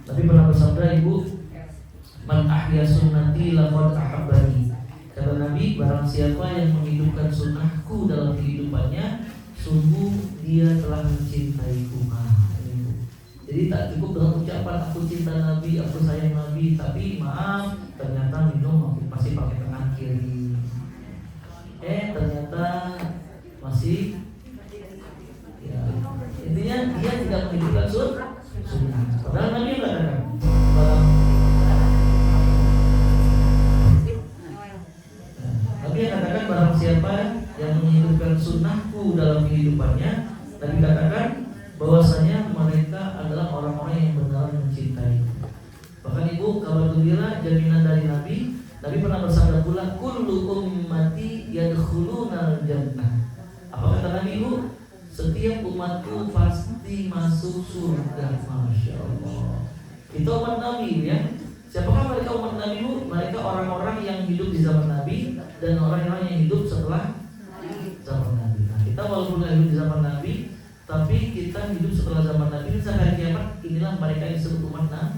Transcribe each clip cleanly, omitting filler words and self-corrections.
Nabi pernah bersabda, Ibu, man ahya sunnati laqad ahabbani. Kata Nabi, barang siapa yang menghidupkan sunnahku dalam kehidupannya, sungguh dia telah mencintaiku. Jadi tak cukup dengan ucapan aku cinta Nabi, aku sayang Nabi, tapi maaf, ternyata minum masih pakai tangan kiri. Ternyata masih ya, intinya dia tidak menghidupkan sunnah. Padahal Nabi yang katakan Nabi yang katakan barang siapa yang menghidupkan sunnahku dalam kehidupannya, Nabi katakan bahwasanya mereka adalah orang-orang yang benar mencintai. Bahkan Ibu, kabar gembira jaminan dari Nabi. Nabi pernah bersabda pula, kullu ummati yadkhulunal jannah. Apa kata Nabi, Ibu? Setiap umatku pasti masuk surga. Masya Allah. Itu umat Nabi ya. Siapakah mereka umat Nabi, Bu? Mereka orang-orang yang hidup di zaman Nabi dan orang-orang yang hidup setelah zaman Nabi. Nah, kita walaupun hidup di zaman Nabi, tapi kita hidup setelah zaman Nabi ini sampai hari kiamat. Inilah mereka yang disebut umat Nabi.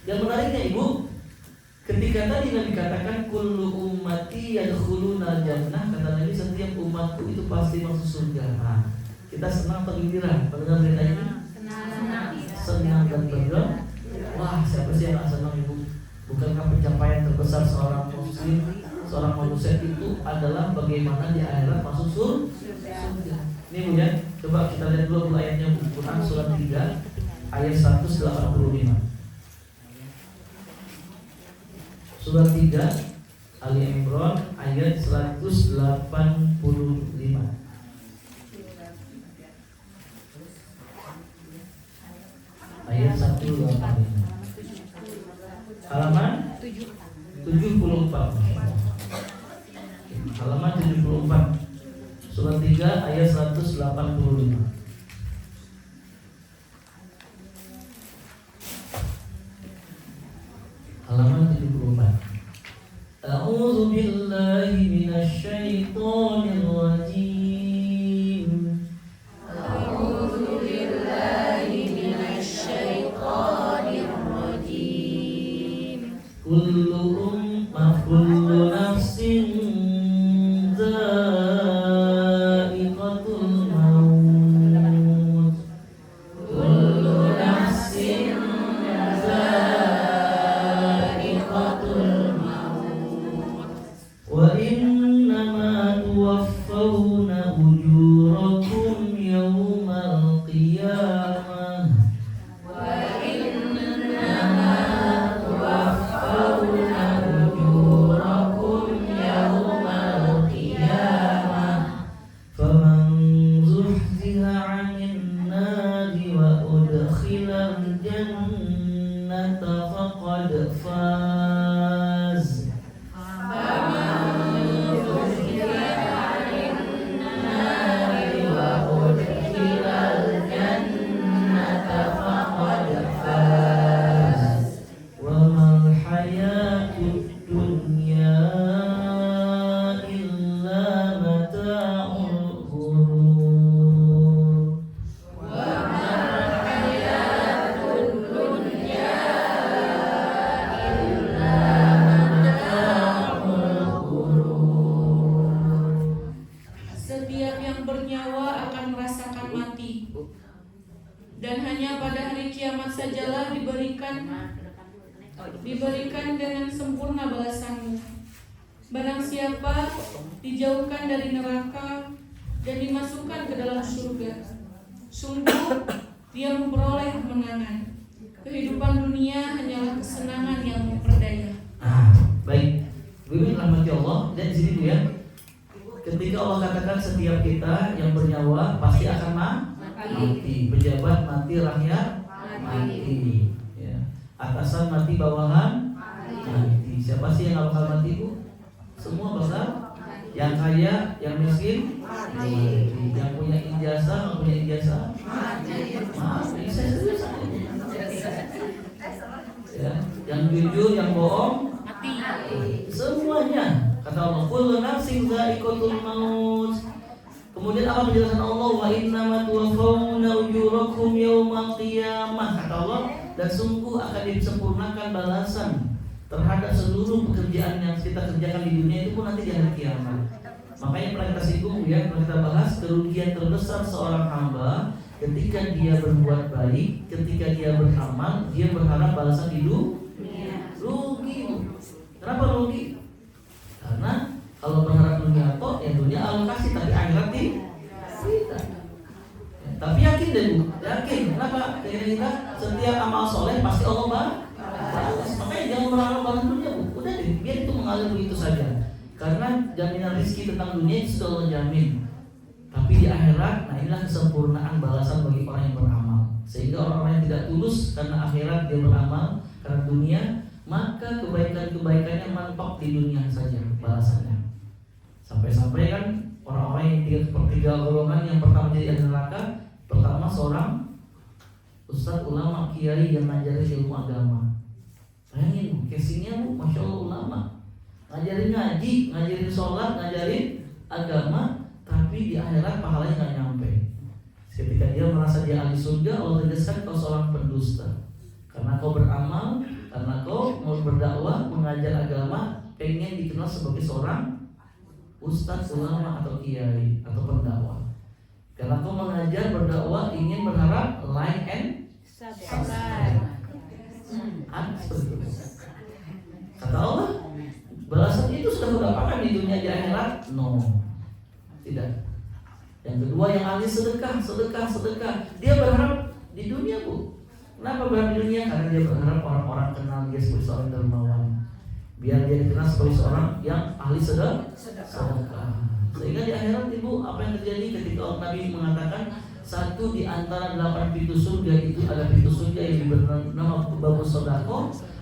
Yang menariknya, Ibu, ketika tadi Nabi katakan kullu ummati yadkhulunal jannah, kata Nabi setiap umatku itu pasti masuk surga. Nah, kita senang atau gembira mendengar berita ini? Senang dan bangga. Wah, siapa sih yang gak senang, Ibu? Bukankah pencapaian terbesar seorang muslim, seorang manusia itu adalah bagaimana di akhirat masuk surga? Ini Bu ya, coba kita lihat dulu ayatnya, Quran surat 3 ayat 185. Surat 3 Ali Imran ayat 185. Ayat 185. Halaman 74. Halaman 74. Surat 3 ayat 185. Halaman 74. A'udzu billahi minasy syaithanir rajim. A'udzu billahi minasy syaithanir rajim. Kullu nafsin diberikan dengan sempurna balasanmu. Barang siapa dijauhkan dari neraka dan dimasukkan ke dalam surga, sungguh dia memperoleh kemenangan. Kehidupan dunia hanyalah kesenangan yang memperdaya. Baik, Ibu rahmati Allah. Dan di sini Bu ya, ketika Allah katakan setiap kita yang bernyawa pasti akan mati. Pejabat mati, rakyat mati. Atasan mati, bawahan mati. Siapa sih yang gak bakal mati, Bu? Semua bakal. Yang kaya, yang miskin mati. Yang punya ijazah, yang punya ijazah mati. Ya. Yang jujur, yang bohong mati. Semuanya. Kata Allah, kullu nafsin dha'iqatul maut. Kemudian apa penjelasan Allah? Wa innama tuwaffawna ujurakum yaumal qiyamah. Kata Allah, dan sungguh akan disempurnakan balasan terhadap seluruh pekerjaan yang kita kerjakan di dunia itu pun nanti di hari kiamat. Makanya pernah kita singgung ya, pernah kita bahas kerugian terbesar seorang hamba ketika dia berbuat baik, ketika dia beramal, dia berharap balasan di dunia. Rugi. Kenapa rugi? Karena kalau berharap dunia kok, ya dunia alokasi, tapi akhirat tidak. Tapi yakin deh Bu, yakin. Kenapa? Kita setiap amal soleh pasti Allah balas. Makanya jangan berharap balas dunia Bu. Udah deh, biar itu mengalir begitu saja. Karena jaminan rezeki tentang dunia itu sudah Allah jamin. Tapi di akhirat, nah inilah kesempurnaan balasan bagi orang yang beramal. Sehingga orang-orang yang tidak tulus karena akhirat dia beramal, karena dunia, maka kebaikan-kebaikannya mentok di dunia saja balasannya. Sampai-sampai kan orang-orang yang tiga golongan yang pertama jadi ahli neraka, pertama seorang ustadz ulama kiai yang ngajarin ilmu agama. Bayangin casingnya Bu, masya Allah ulama, ngajarin ngaji, ngajarin sholat, ngajarin agama, tapi di akhirat pahalanya nggak nyampe. Ketika dia merasa dia ahli surga, Allah tegaskan kau seorang pendusta. Karena kau beramal, karena kau mau berdakwah, mengajar agama, pengen dikenal sebagai seorang ustadz, ulama atau kiai atau pendakwah. Karena kau mengajar, berdakwah, ingin berharap like and subscribe. Kata Allah, balasan itu sudah mendapatkan di dunia, di akhirat no, tidak. Yang kedua yang ahli sedekah. Dia berharap di dunia Bu. Kenapa berharap di dunia? Karena dia berharap orang-orang kenal dia sebagai seorang dermawan, biar dia dikenal sebagai seorang yang ahli sedekah. Sehingga di akhirat Ibu, apa yang terjadi ketika Nabi mengatakan satu di antara 8 pintu surga itu ada pintu surga yang diberi nama babu sedekah.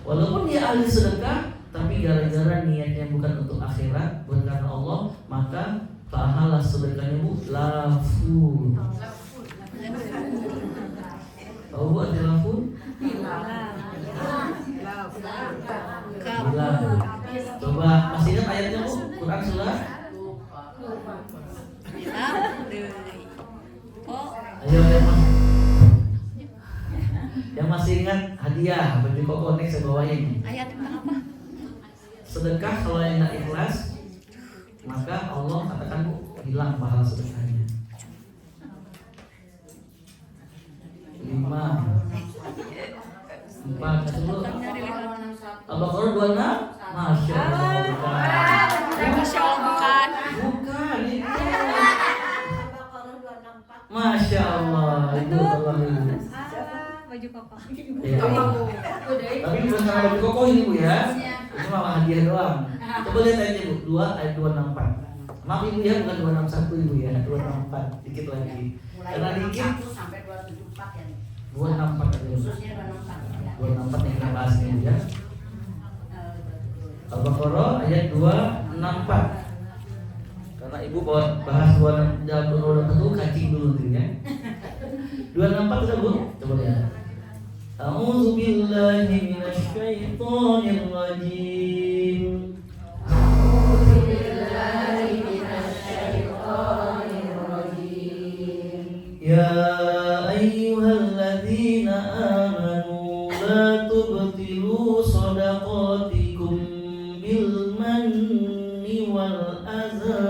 Walaupun dia ahli sedekah, tapi gara-gara niatnya bukan untuk akhirat, bukan karena Allah, maka pahala sedekahnya Bu lafur. Tahu Bu arti lafur? Coba masih ingat ayatnya Bu? Quran surah? Ayo yang masih ingat hadiah baju koko nih saya bawain. Ayat tentang apa? Sedekah kalau yang nggak ikhlas, maka Allah katakan Bu, hilang pahala sedekahnya. 5 4 10 Al-Baqarah 26. Masya Allah bukan. Masya Allah bukan. Bukan ini. Masya Allah Ibu, Allah Ibu. Baju koko. Ya. Tapi bukan karena baju koko ini Bu ya. Ini malah hadiah doang. Coba lihat aja Bu, 2 ayat 264. Maaf Ibu ya, bukan 261 Ibu ya, 264. Dikit lagi. Karena dikit sampai 274 ya. 264 aja. Khususnya 264. 264 yang kita bahas ini ya. Al-Baqarah ayat 264. Karena Ibu bahas 261 kancing dulu tuh ya. 264 sudah Bu? Coba lihat. A'udzu billahi minasy syaithanir rajim. A'udzu billahi minasy syaithanir rajim. Ya ayyuhalladzina amanu la tubtilu shadaqatikum bil manni wal adza.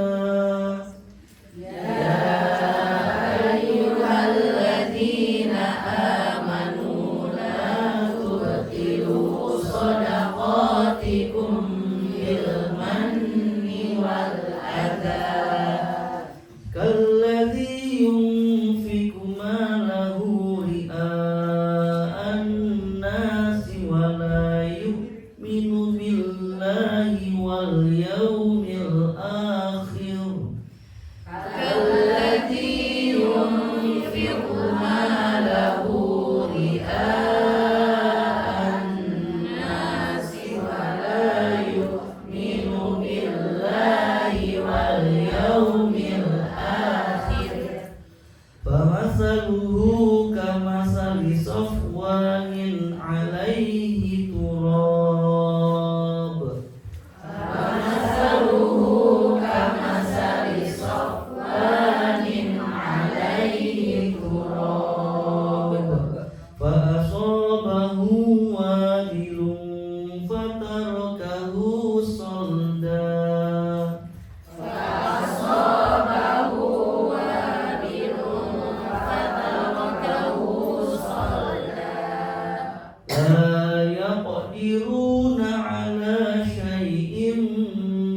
la yaqdiruna ala syai'in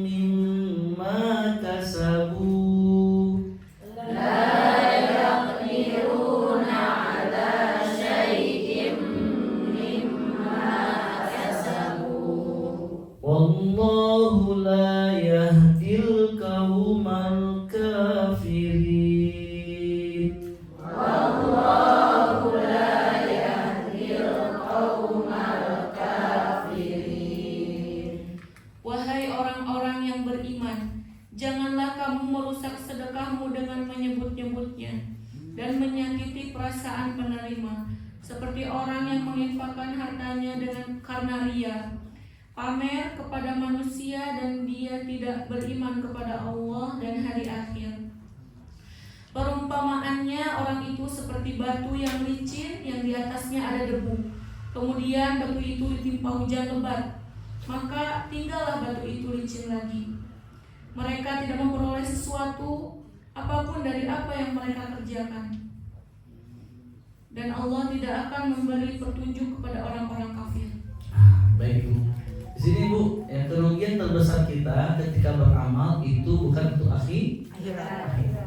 mimma kasabu. Wallahu la yahdil qaumal kafirin. Wahai orang-orang yang beriman, janganlah kamu merusak sedekahmu dengan menyebut-nyebutnya dan menyakiti perasaan penerima, seperti orang yang menginfakkan hartanya dengan karena ria, pamer kepada manusia, dan dia tidak beriman kepada Allah dan hari akhir. Perumpamaannya orang itu seperti batu yang licin yang di atasnya ada debu. Kemudian batu itu ditimpa hujan lebat, maka tinggallah batu itu licin lagi. Mereka tidak memperoleh sesuatu apapun dari apa yang mereka kerjakan. Dan Allah tidak akan memberi petunjuk kepada orang-orang kafir. Baik Bu. Di sini Bu, yang kerugian terbesar kita ketika beramal itu bukan untuk akhirat.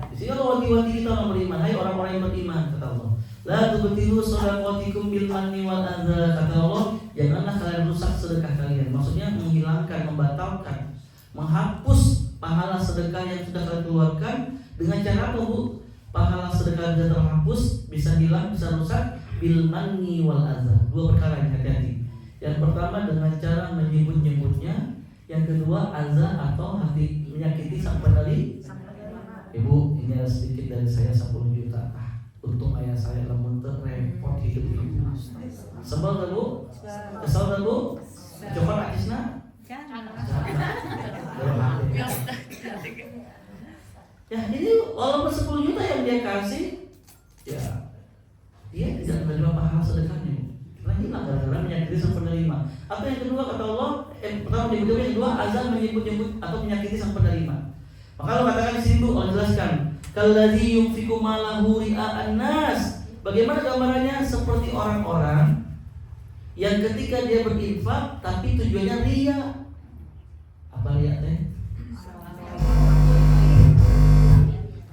Di sini Allah wanti-wanti kita orang beriman, hai orang-orang yang beriman, kata Allah. La tubtilu shadaqatikum bil manni wal adza, kata Allah, janganlah kalian rusak sedekah kalian. Maksudnya menghilangkan, membatalkan, menghapus pahala sedekah yang sudah kalian keluarkan dengan cara apa Bu? Pahala sedekah bisa terhapus, bisa hilang, bisa rusak bil manni wal adza. Dua perkara yang hati-hati. Yang pertama dengan cara menyebut-nyebutnya, yang kedua azza atau hati menyakiti sang penerima. Ibu, ini ada sedikit dari saya 10 juta. Untung ayah saya lamun repot hidup ibu. Sebel tak Bu? Kesel tak Bu? Coba Acisna? Ya ini walaupun 10 juta yang dia kasih, ya dia tidak menerima pahala sedekahnya. Hilang gara-gara menyakiti sang penerima. Atau yang kedua kata Allah, pertama yang kedua azan menyebut-nyebut atau menyakiti sang penerima. Maka Allah katakan di sini Allah jelaskan, kalladzi yunfiqu malahu ria'an nas. Bagaimana gambarannya? Seperti orang-orang yang ketika dia berinfak tapi tujuannya ria. Apa ria teh?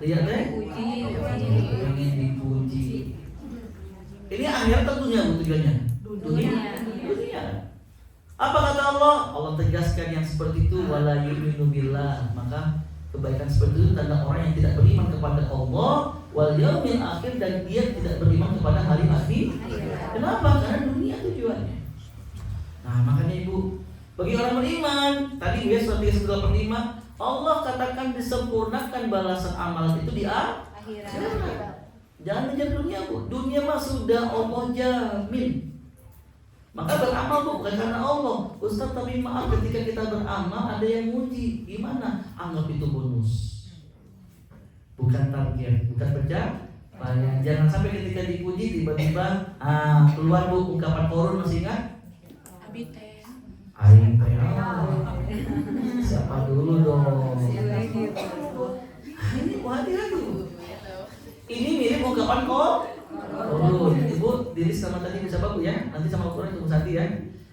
Ria teh? Pengen dipuji. Ini akhirat tentunya tujuannya. Dunia. Apa kata Allah? Allah tegaskan yang seperti itu, wala yu'minu billah. Maka kebaikan seperti itu tanda orang yang tidak beriman kepada Allah wal yaumil akhir, dan dia tidak beriman kepada hari akhir. Kenapa? Karena dunia tujuannya. Nah, makanya Ibu, bagi orang beriman, tadi ya surat 385, Allah katakan disempurnakan balasan amal itu di akhirat. Jangan ngejar dunia Bu. Dunia mah sudah Allah jamin. Maka beramal Bu bukan karena Allah. Ustaz, tapi maaf ketika kita beramal ada yang muji. Gimana? Anggap itu bonus, bukan target, bukan pencapaian. Jangan sampai ketika dipuji tiba-tiba keluar Bu ungkapan korun, masih ingat? Abi teh. Aing teh. Siapa dulu dong? Ini hati-hati Bu. Ini mirip ungkapan korun. Ibu diri sama tadi bisa bagus ya. Nanti sama Al-Quran ketemu Santi ya.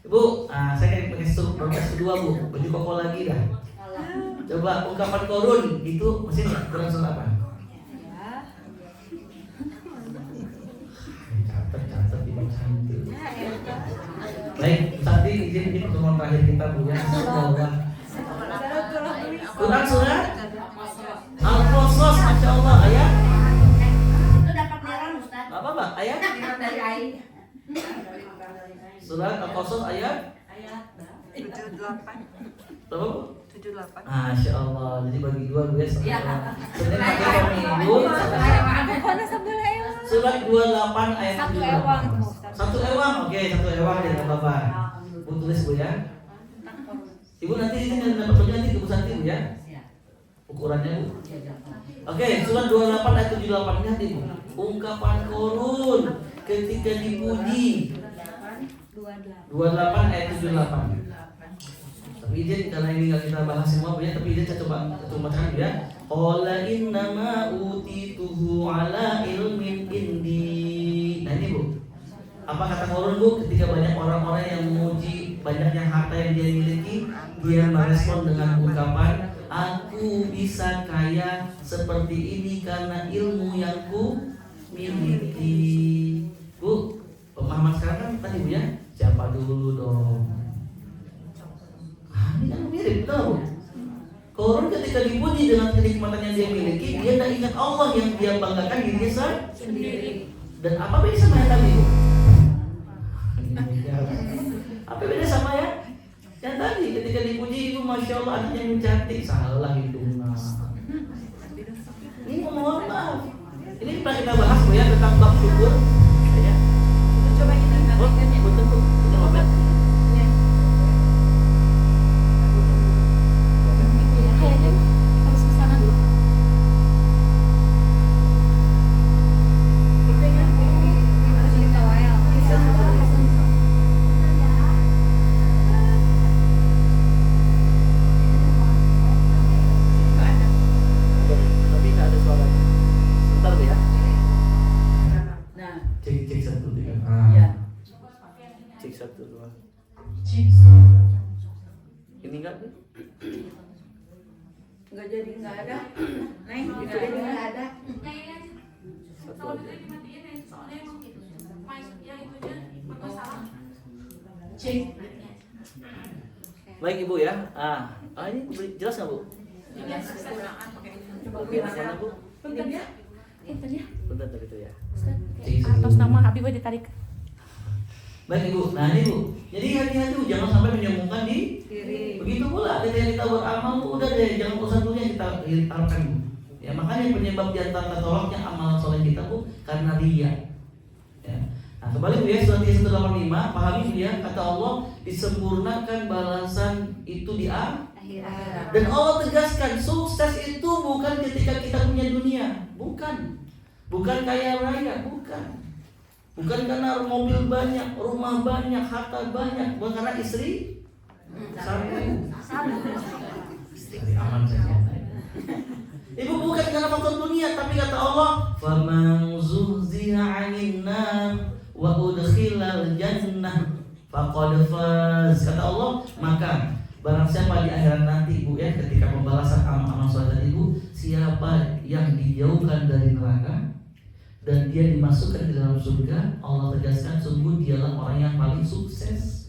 Ibu, saya pakai broadcast kedua Bu. Baju koko lagi dah. Coba ungkapan korun itu mesin berlangsung apa? Catat di bawah Santi. Baik, Santi izin ini pertemuan terakhir kita Bu ya. Quran surat Al-Qasas, Masya Allah ayat. Apa ayat? Dari air. Surat Al-Qasas ayat 78. berapa Bu? 78. Masya Allah. Jadi bagi dua Bu ya. Iya. Sebenarnya pakai minggu. Surat 28 ayat 78. Satu ewang. Oke, satu ewang ya enggak apa-apa. Bu tulis Bu ya. Ibu nanti ini dapat baju nanti ke Bu Santi Bu ya. Ukurannya Bu. Oke, surat 28 ayat 78 lihat Ibu. Ungkapan korun ketika dipuji. 28 ayat 78. Tapi izin karena ini nggak kita bahas semua Bu ya, tapi izin saya coba bacakan ya. Qala innama utituhu ala ilmin indi. Nah ini Bu. Apa kata Korun Bu? Ketika banyak orang-orang yang memuji banyaknya harta yang dia miliki, dia merespon dengan ungkapan, aku bisa kaya seperti ini karena ilmu yang ku miliki. Bu, pemahaman sekarang kan tadi Bu ya, siapa dulu dong? Ini kan mirip tahu. Korun ketika dipuji dengan kenikmatan yang dia miliki, dia tidak ingat Allah yang dia banggakan dirinya sendiri. Dan apa beda sama yang tadi Bu? Apa beda sama ya? Yang tadi ketika dipuji itu masya Allah anaknya yang cantik, salah hidungnya. Ini mohon maaf. Ini pernah kita bahas Bu ya tentang bab syukur. Ya. Coba kita ingat-ingat ya. Betul Bu. Ini obat. Kayaknya harus ke sana dulu. Itu yang harus kita wayang. Tapi nggak ada suaranya. Sebentar Bu ya. Nah, Cek 1 2. ya. Cek 1 2. Cik. Ini enggak Bu? Enggak jadi enggak ada. Neng, itu jadi enggak ada. Kalau bisa dimatiin ya, soalnya emang mic yang itunya bermasalah. Cek. Baik Ibu ya. Ini jelas nggak Bu? Coba Mana Bu? Bentar ya. Bentar ya. Bentar tadi itu ya. Atas nama Habibah ditarik. Baik Ibu. Nah ini Bu. Jadi hati-hati Bu, jangan sampai menyambungkan di kiri. begitu pula ketika kita beramal Bu, udah deh jangan urusan dulu yang kita harapkan Bu. Ya makanya penyebab di antara tertolaknya amalan soleh kita Bu karena ria. Ya. Nah kembali Bu ya surat 185 pahami Bu ya kata Allah disempurnakan balasan itu di Akhirat. dan Allah tegaskan sukses itu bukan ketika kita punya dunia, bukan kaya raya, bukan karena mobil banyak, rumah banyak, harta banyak, bukan karena istri satu. Istri aman saja. Ibu bukan karena faktor dunia, tapi kata Allah, "Faman zuhziha 'anil nar wa udkhilal jannah faqad faz." Kata Allah, maka barang siapa di akhirat nanti Bu ya ketika pembalasan amal-amal soleh tadi Bu, siapa yang dijauhkan dari neraka dan dia dimasukkan ke dalam surga, Allah tegaskan sungguh dialah orang yang paling sukses.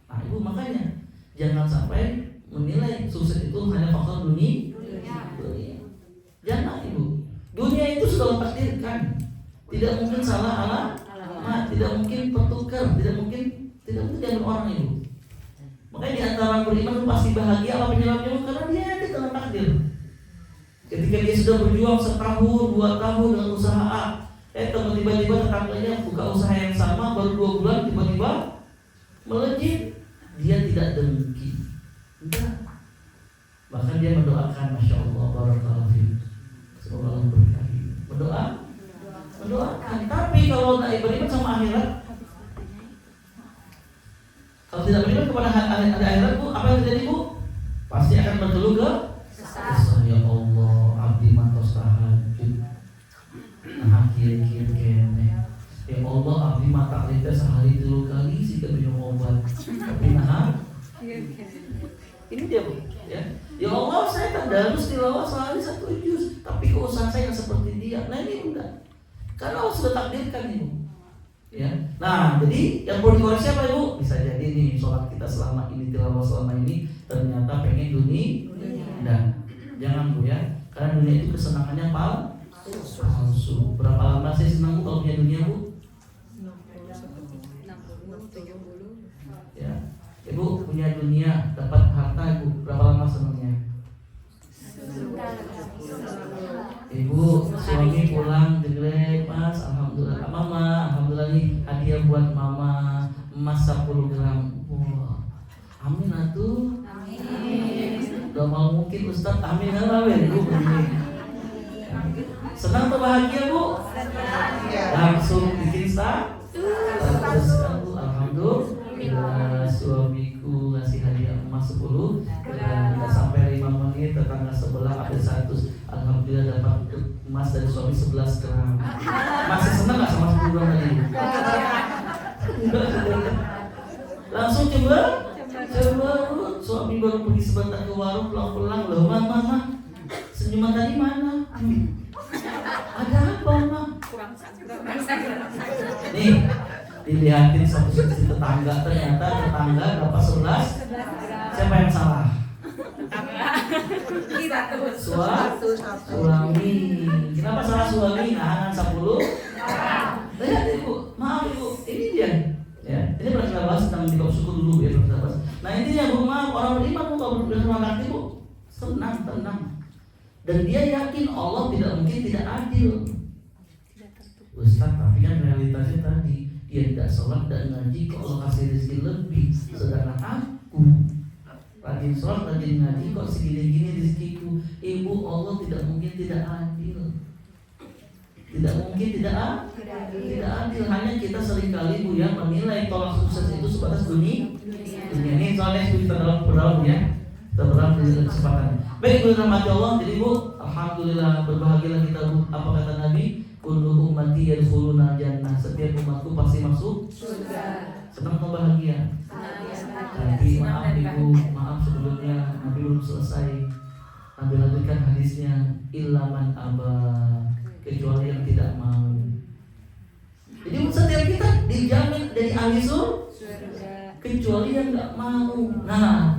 Nah Ibu makanya jangan sampai menilai sukses itu hanya faktor dunia. Jangan Ibu. Dunia itu sudah Allah takdirkan. Tidak mungkin salah alamat, tidak mungkin pertukar, tidak mungkin diambil orang Ibu. Makanya di antara orang beriman itu pasti bahagia apa penyebabnya? Karena dia ada dalam takdir. Ketika dia sudah berjuang setahun, 2 tahun dengan usaha A, tiba-tiba tetangganya buka usaha yang sama baru 2 bulan tiba-tiba melejit, dia tidak dengki. Enggak. Bahkan dia mendoakan, masya Allah, barakallahu fiik. Semoga Allah berkahi. Mendoakan. Tapi kalau tidak beriman sama akhirat, kalau tidak beriman kepada akhirat Bu, apa yang terjadi Bu? Pasti akan berkeluh ke sesat. Ya Allah, abdi mantos tahajud. Nah, kira-kira kene. Ya Allah, abdi mata kita sehari 3 kali sih minum obat. Tapi nah, ini dia Bu, ya. Ya Allah, saya tadarus tilawah sehari 1 juz, tapi keusahaan saya nggak seperti dia. Nah ini enggak. Karena Allah sudah takdirkan Ibu. Ya. Nah, jadi yang perlu dikoreksi apa Ibu? Bisa jadi nih sholat kita selama ini, tilawah selama ini ternyata pengen dunia. Nah, jangan Bu ya. Karena dunia itu kesenangannya palsu. Berapa lama sih senang Bu kalau punya dunia Bu? 70. Ya. Ibu punya dunia, dapat harta Ibu, berapa lama senangnya? Ibu, suami pulang jelek, Mas, alhamdulillah. Mama, alhamdulillah nih hadiah buat Mama, emas 10 gram. Wah, amin atuh. Amin. Udah mau mungkin Ustaz, amin lah Bu. Senang atau bahagia Bu? Langsung bikin status Bu, alhamdulillah suamiku ngasih hadiah emas 10 dan tidak sampai 5 menit tetangga sebelah ada 100, alhamdulillah dapat emas dari suami 11 gram. Masih senang nggak sama 10 gram tadi? Langsung cemberut. Suami baru pergi sebentar ke warung, pulang-pulang, loh mama, senyuman tadi mana? Ada apa mama? Kurang sakit. Nih, dilihatin satu sisi tetangga, ternyata tetangga dapat 11. Siapa yang salah? Suami. Kenapa salah suami? Nahan 10. Lihat ibu, maaf ibu, ini dia. Ya, ini pernah kita bahas tentang di syukur dulu ya, pernah kita bahas. Nah intinya bu, maaf, orang beriman bu kalau berdoa sama ibu senang, tenang. Dan dia yakin Allah tidak mungkin tidak adil. Ustaz, tapi kan realitasnya tadi dia tidak sholat dan ngaji, kok Allah kasih rezeki lebih. Sedangkan aku rajin sholat, rajin ngaji, kok segini-gini rezekiku. Ibu, Allah tidak mungkin tidak adil. Tidak mungkin tidak adil. Hanya kita seringkali bu ya menilai tolak sukses itu sebatas dunia. Ini soalnya kita dalam ya. Kita berdalam di kesempatan. Baik bu, rahmati Allah. Jadi bu, alhamdulillah berbahagialah kita bu. Apa kata Nabi? Kullu ummati yadkhuluna jannah. Setiap umatku pasti masuk surga. Senang atau bahagia? Tapi maaf ibu, maaf sebelumnya Nabi belum selesai. Nabi lanjutkan hadisnya, illaman aba, kecuali yang tidak mau. Jadi setiap kita dijamin dari ahli surga, kecuali yang nggak mau. Nah,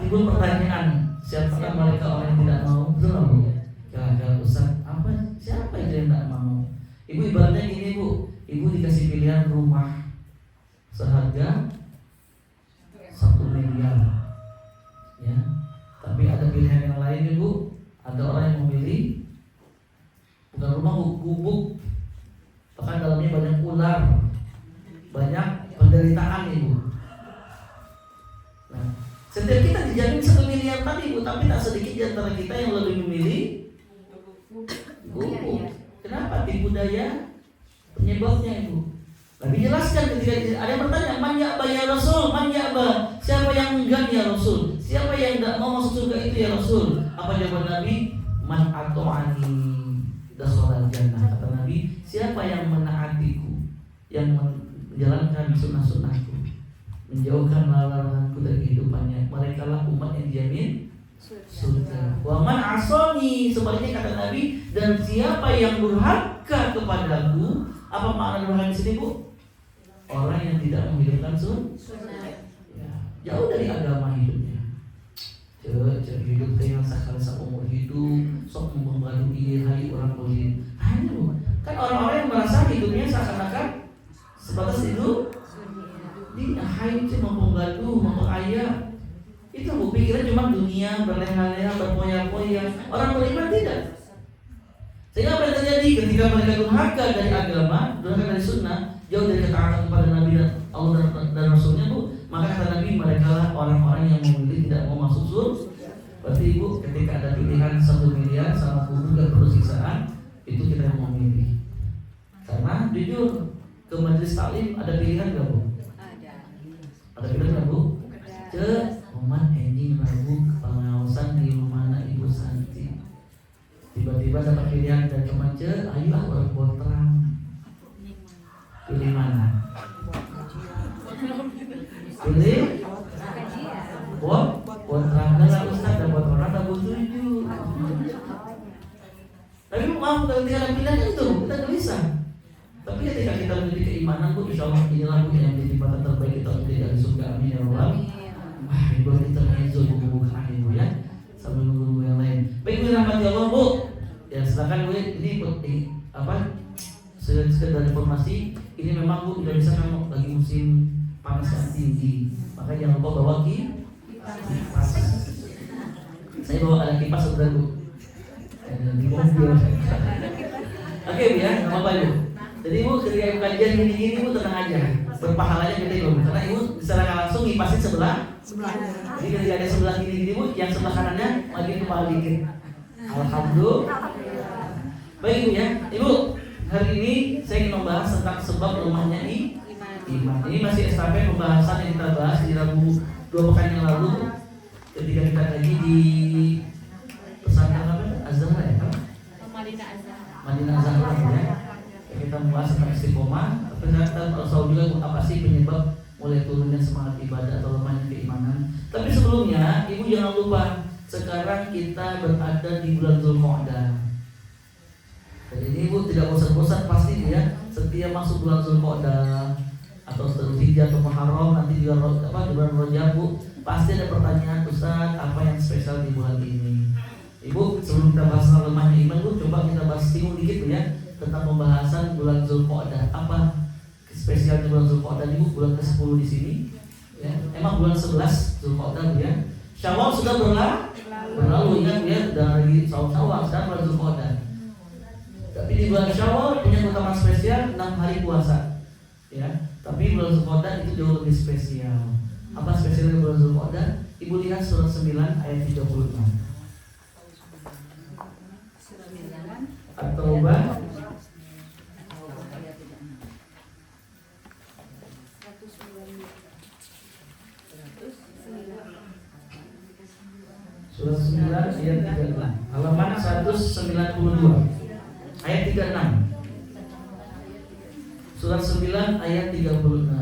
ibu pertanyaan, siapakah mereka orang yang tidak mau? Belum. Gagal Ustaz, apa? Siapa itu yang tidak mau? Ibu ibaratnya gini bu, ibu dikasih pilihan rumah seharga 1 miliar, ya. Tapi ada pilihan yang lain ibu, ada orang yang memilih bukan rumah gubuk, bahkan dalamnya banyak ular, banyak penderitaan ibu. Nah, setiap kita dijamin 1 miliar tadi ibu, tapi tak sedikit di antara kita yang lebih memilih gubuk. Kenapa? Tipu daya penyebabnya ibu. Nabi jelaskan ketika ada yang bertanya, man ya'ba ya Rasul, man ya'ba, siapa yang enggan ya Rasul, siapa yang tidak mau masuk surga itu ya Rasul. Apa jawaban Nabi? Man ato'ani dakhalal jannah. Kata Nabi, siapa yang menaatiku, yang menjalankan sunnah-sunnahku, menjauhkan laranganku dari kehidupannya, mereka lah umat yang dijamin surga. Wa man asoni, sebaliknya kata Nabi, dan siapa yang durhaka kepadaku. Apa makna durhaka di sini bu? Orang yang tidak menghidupkan sunnah. Ya, jauh dari agama hidupnya. Hidup dengan sakala umur hidup, sok mempengaruhi hari orang boleh. Hanya bu, kan orang-orang yang merasa hidupnya seakan-akan sebatas hidup di hayat mempengaruhi, memperkaya. Itu bu, pikiran cuma dunia, berleha-leha, berpoya-poya. Orang beriman tidak. Sehingga apa yang terjadi ketika mereka durhaka dari agama, durhaka dari sunnah, jauh dari ketaatan kepada Nabi dan Allah dan Rasulnya bu, maka kata Nabi mereka lah orang-orang yang memilih tidak mau masuk surga. Berarti ibu, ketika ada pilihan 1 miliar sama kubur dan persiksaan, itu kita yang memilih. Karena jujur ke majelis taklim ada pilihan gak bu? Ada pilihan gak bu? Umat ending Rabu pengawasan di rumah anak Ibu Santi. Tiba-tiba dapat pilihan dari teman ayo orang buat terang. Pilih mana? Pilih buat terang. Enggak Ustaz, ada buat orang ada buat 7. Tapi maaf ketika ada pilihan itu kita gelisah. Tapi ketika kita memiliki keimanan bu, insya Allah inilah bu yang menjadi batas terbaik kita untuk dari surga. Amin ya Allah. Wah, ibu intermezzo bukan ibu ya, sambil nunggu yang lain. Baik bu, rahmati Allah bu. Ya silakan bu, ini apa? Sekedar informasi, ini memang bu Indonesia memang lagi musim panas yang tinggi, maka jangan lupa bawa kipas. Saya bawa ada kipas sebentar bu. Di mobil. Oke bu ya, nggak apa-apa bu. Jadi ibu ketika ibu kajian gini-gini ibu tenang aja, berpahalanya gede loh, karena ibu secara langsung ngipasin sebelah. Jadi ketika ada sebelah gini-gini bu, yang sebelah kanannya lagi kepala dikit. Alhamdulillah. Baik ibu ya, ibu hari ini saya ingin membahas tentang sebab lemahnya iman. Ini masih estafet pembahasan yang kita bahas di Rabu 2 pekan yang lalu ketika kita lagi di pesantren apa? Azhar ya kan? Madinah Azhar ya. Kita membahas tentang istiqomah Kita tahu juga apa sih penyebab mulai turunnya semangat ibadah atau lemahnya keimanan. Tapi sebelumnya, ibu jangan lupa sekarang kita berada di bulan Zulqa'dah. Jadi ini ibu tidak bosan-bosan pasti ya. Setiap masuk bulan Zulqa'dah atau Dzulhijjah atau Muharram, nanti juga di bulan Rajab bu, pasti ada pertanyaan, Ustaz, apa yang spesial di bulan ini? Ibu, sebelum kita bahas tentang lemahnya iman bu, coba kita bahas singgung dikit bu ya tentang pembahasan bulan Zulqa'dah. Apa spesialnya bulan Zulqa'dah ibu? Bulan ke-10 di sini. Ya, emang bulan 11 Zulqa'dah bu ya. Syawal sudah berlalu ingat ya, dari Syawal sekarang bulan Zulqa'dah. Tapi di bulan Syawal punya keutamaan spesial 6 hari puasa. Ya, tapi bulan Zulqa'dah itu jauh lebih spesial. Apa spesialnya bulan Zulqa'dah? Ibu lihat surat 9 ayat 36. At-Taubah surat 9 ayat 36. Halaman 192 ayat 36. Surat 9 ayat 36.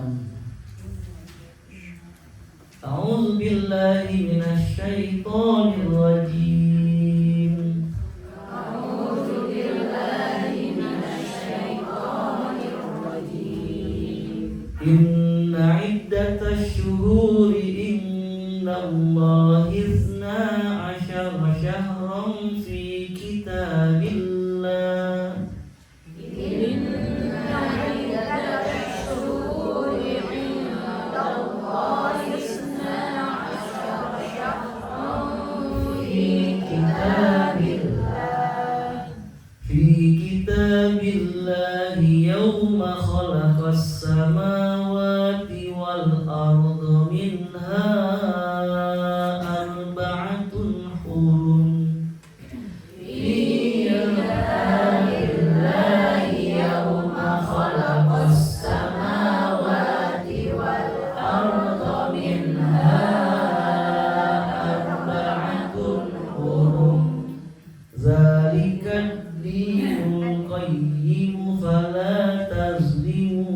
A'udzu billahi minasy syaithanir rajim. A'udzu billahi minasy syaithanir rajim. Inna iddatasy syuhuri indallahi 12 syahran fi kitabillah. Kitabillahi yawma khalaqas samawati wal arda minha arba'atun hurum. Kitabillahi yawma khalaqas samawati wal arda minha arba'atun hurum. Zalikan dinul qayyim fala tazlimu.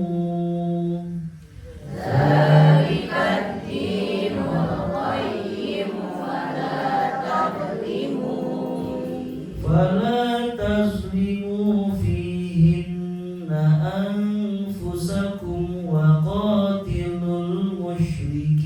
Zalikan dinul qayyim fala tazlimu. Fala tazlimu fihinna anfusakum wa qatilul musyrikin.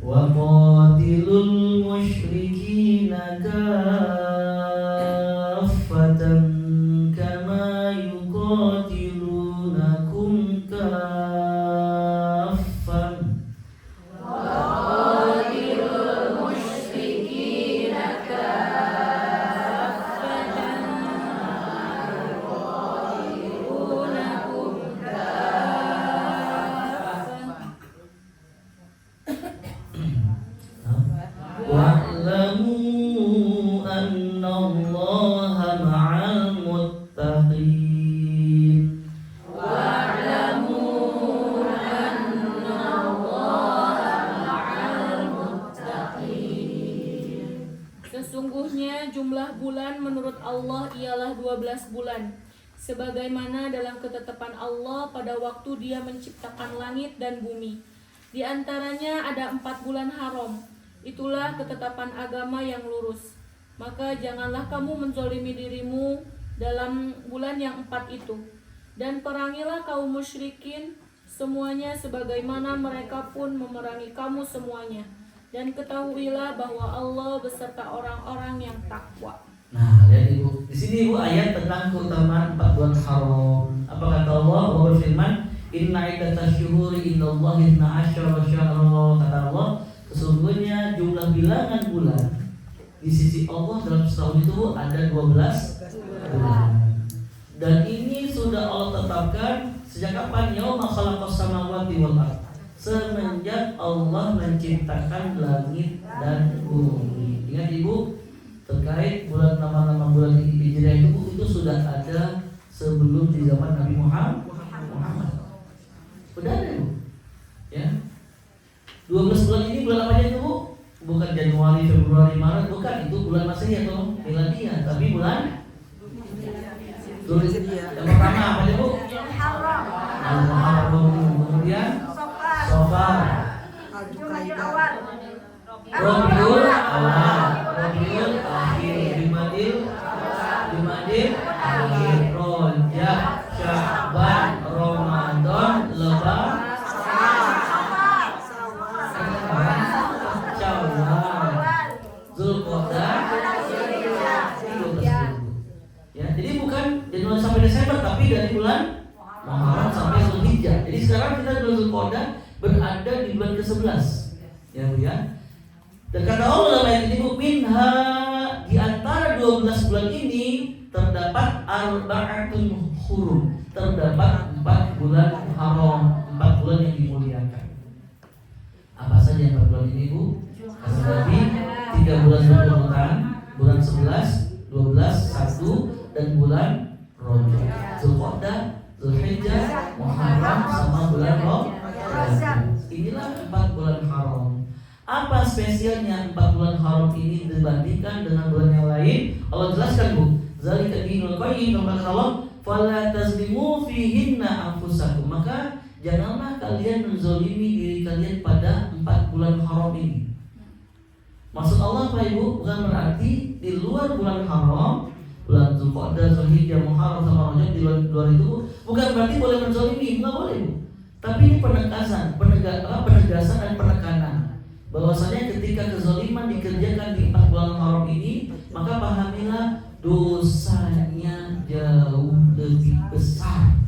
Waqatilul musyrikina kaffatan kama yuqatilunakum kaffan. Waqatilul musyrikina kaffatan kama yuqatilunakum kaffan. Wa'lamu anna Allaha ma'al muttaqin. Wa'lamu anna Allaha ma'al muttaqin. Sesungguhnya jumlah bulan menurut Allah ialah 12 bulan, sebagaimana dalam ketetapan Allah pada waktu Dia menciptakan langit dan bumi. Di antaranya ada 4 bulan haram. Itulah ketetapan agama yang lurus. Maka janganlah kamu menzolimi dirimu dalam bulan yang 4 itu. Dan perangilah kaum musyrikin semuanya sebagaimana mereka pun memerangi kamu semuanya. Dan ketahuilah bahwa Allah beserta orang-orang yang takwa. Nah, lihat ibu. Di sini ibu ayat tentang keutamaan 4 bulan haram. Apa kata Allah? Allah berfirman, Inna iddatasy syuhuri indallahi 12 syahran. Kata Allah, sesungguhnya jumlah bilangan bulan di sisi Allah dalam setahun itu ada 12 bulan. Dan ini sudah Allah tetapkan sejak kapan? Yauma khalaqas samawati wal ardh. Semenjak Allah menciptakan langit dan bumi. Ingat ibu, terkait bulan nama-nama bulan Hijriah itu sudah ada sebelum di zaman Nabi Muhammad. Udah ada ibu. 12 bulan ini bulan apa aja itu Bu? Bukan Januari, Februari, Maret, bukan. Itu bulan Masehi atau Miladiah, tapi bulan yang pertama apa aja Bu? Al-Muharram, kemudian Safar, Rabiul Awal, Rabiul Akhir, Jumadil Akhir, Rajab, Sya'ban, Ramadan, Syawal, Zulqa'dah, ya. Jadi bukan Januari sampai Desember, tapi dari bulan Muharram sampai Zulhijjah. Jadi sekarang kita bulan Zulqa'dah berada di bulan ke-11, ya Bu ya. Dan kata Allah dalam ayat ini, minha, di antara 12 bulan ini terdapat arba'atun hurum, terdapat 4 bulan haram, 4 bulan yang dimuliakan. Apa saja 4 bulan ini Bu? Tadi 3 bulan berurutan, bulan 11, 12, 1 dan bulan Rajab, Zulqa'dah, Zulhijjah, Muharram sama bulan Rajab. Inilah 4 bulan haram. Apa spesialnya 4 bulan haram ini dibandingkan dengan bulan yang lain? Allah jelaskan Bu, zalika dinul qayyim, kata Allah, fala tazlimu fihinna anfusakum. Maka janganlah kalian menzalimi diri kalian pada 4 bulan haram ini. Maksud Allah Pak Ibu bukan berarti di luar bulan haram, bulan Zulqa'dah, Zulhijjah, Muharram sama Rajab, di luar itu bukan berarti boleh menzalimi, enggak boleh Bu. Tapi ini penegasan dan penekanan bahwasanya ketika kezaliman dikerjakan di 4 bulan haram ini, maka pahamilah dosanya jauh lebih besar.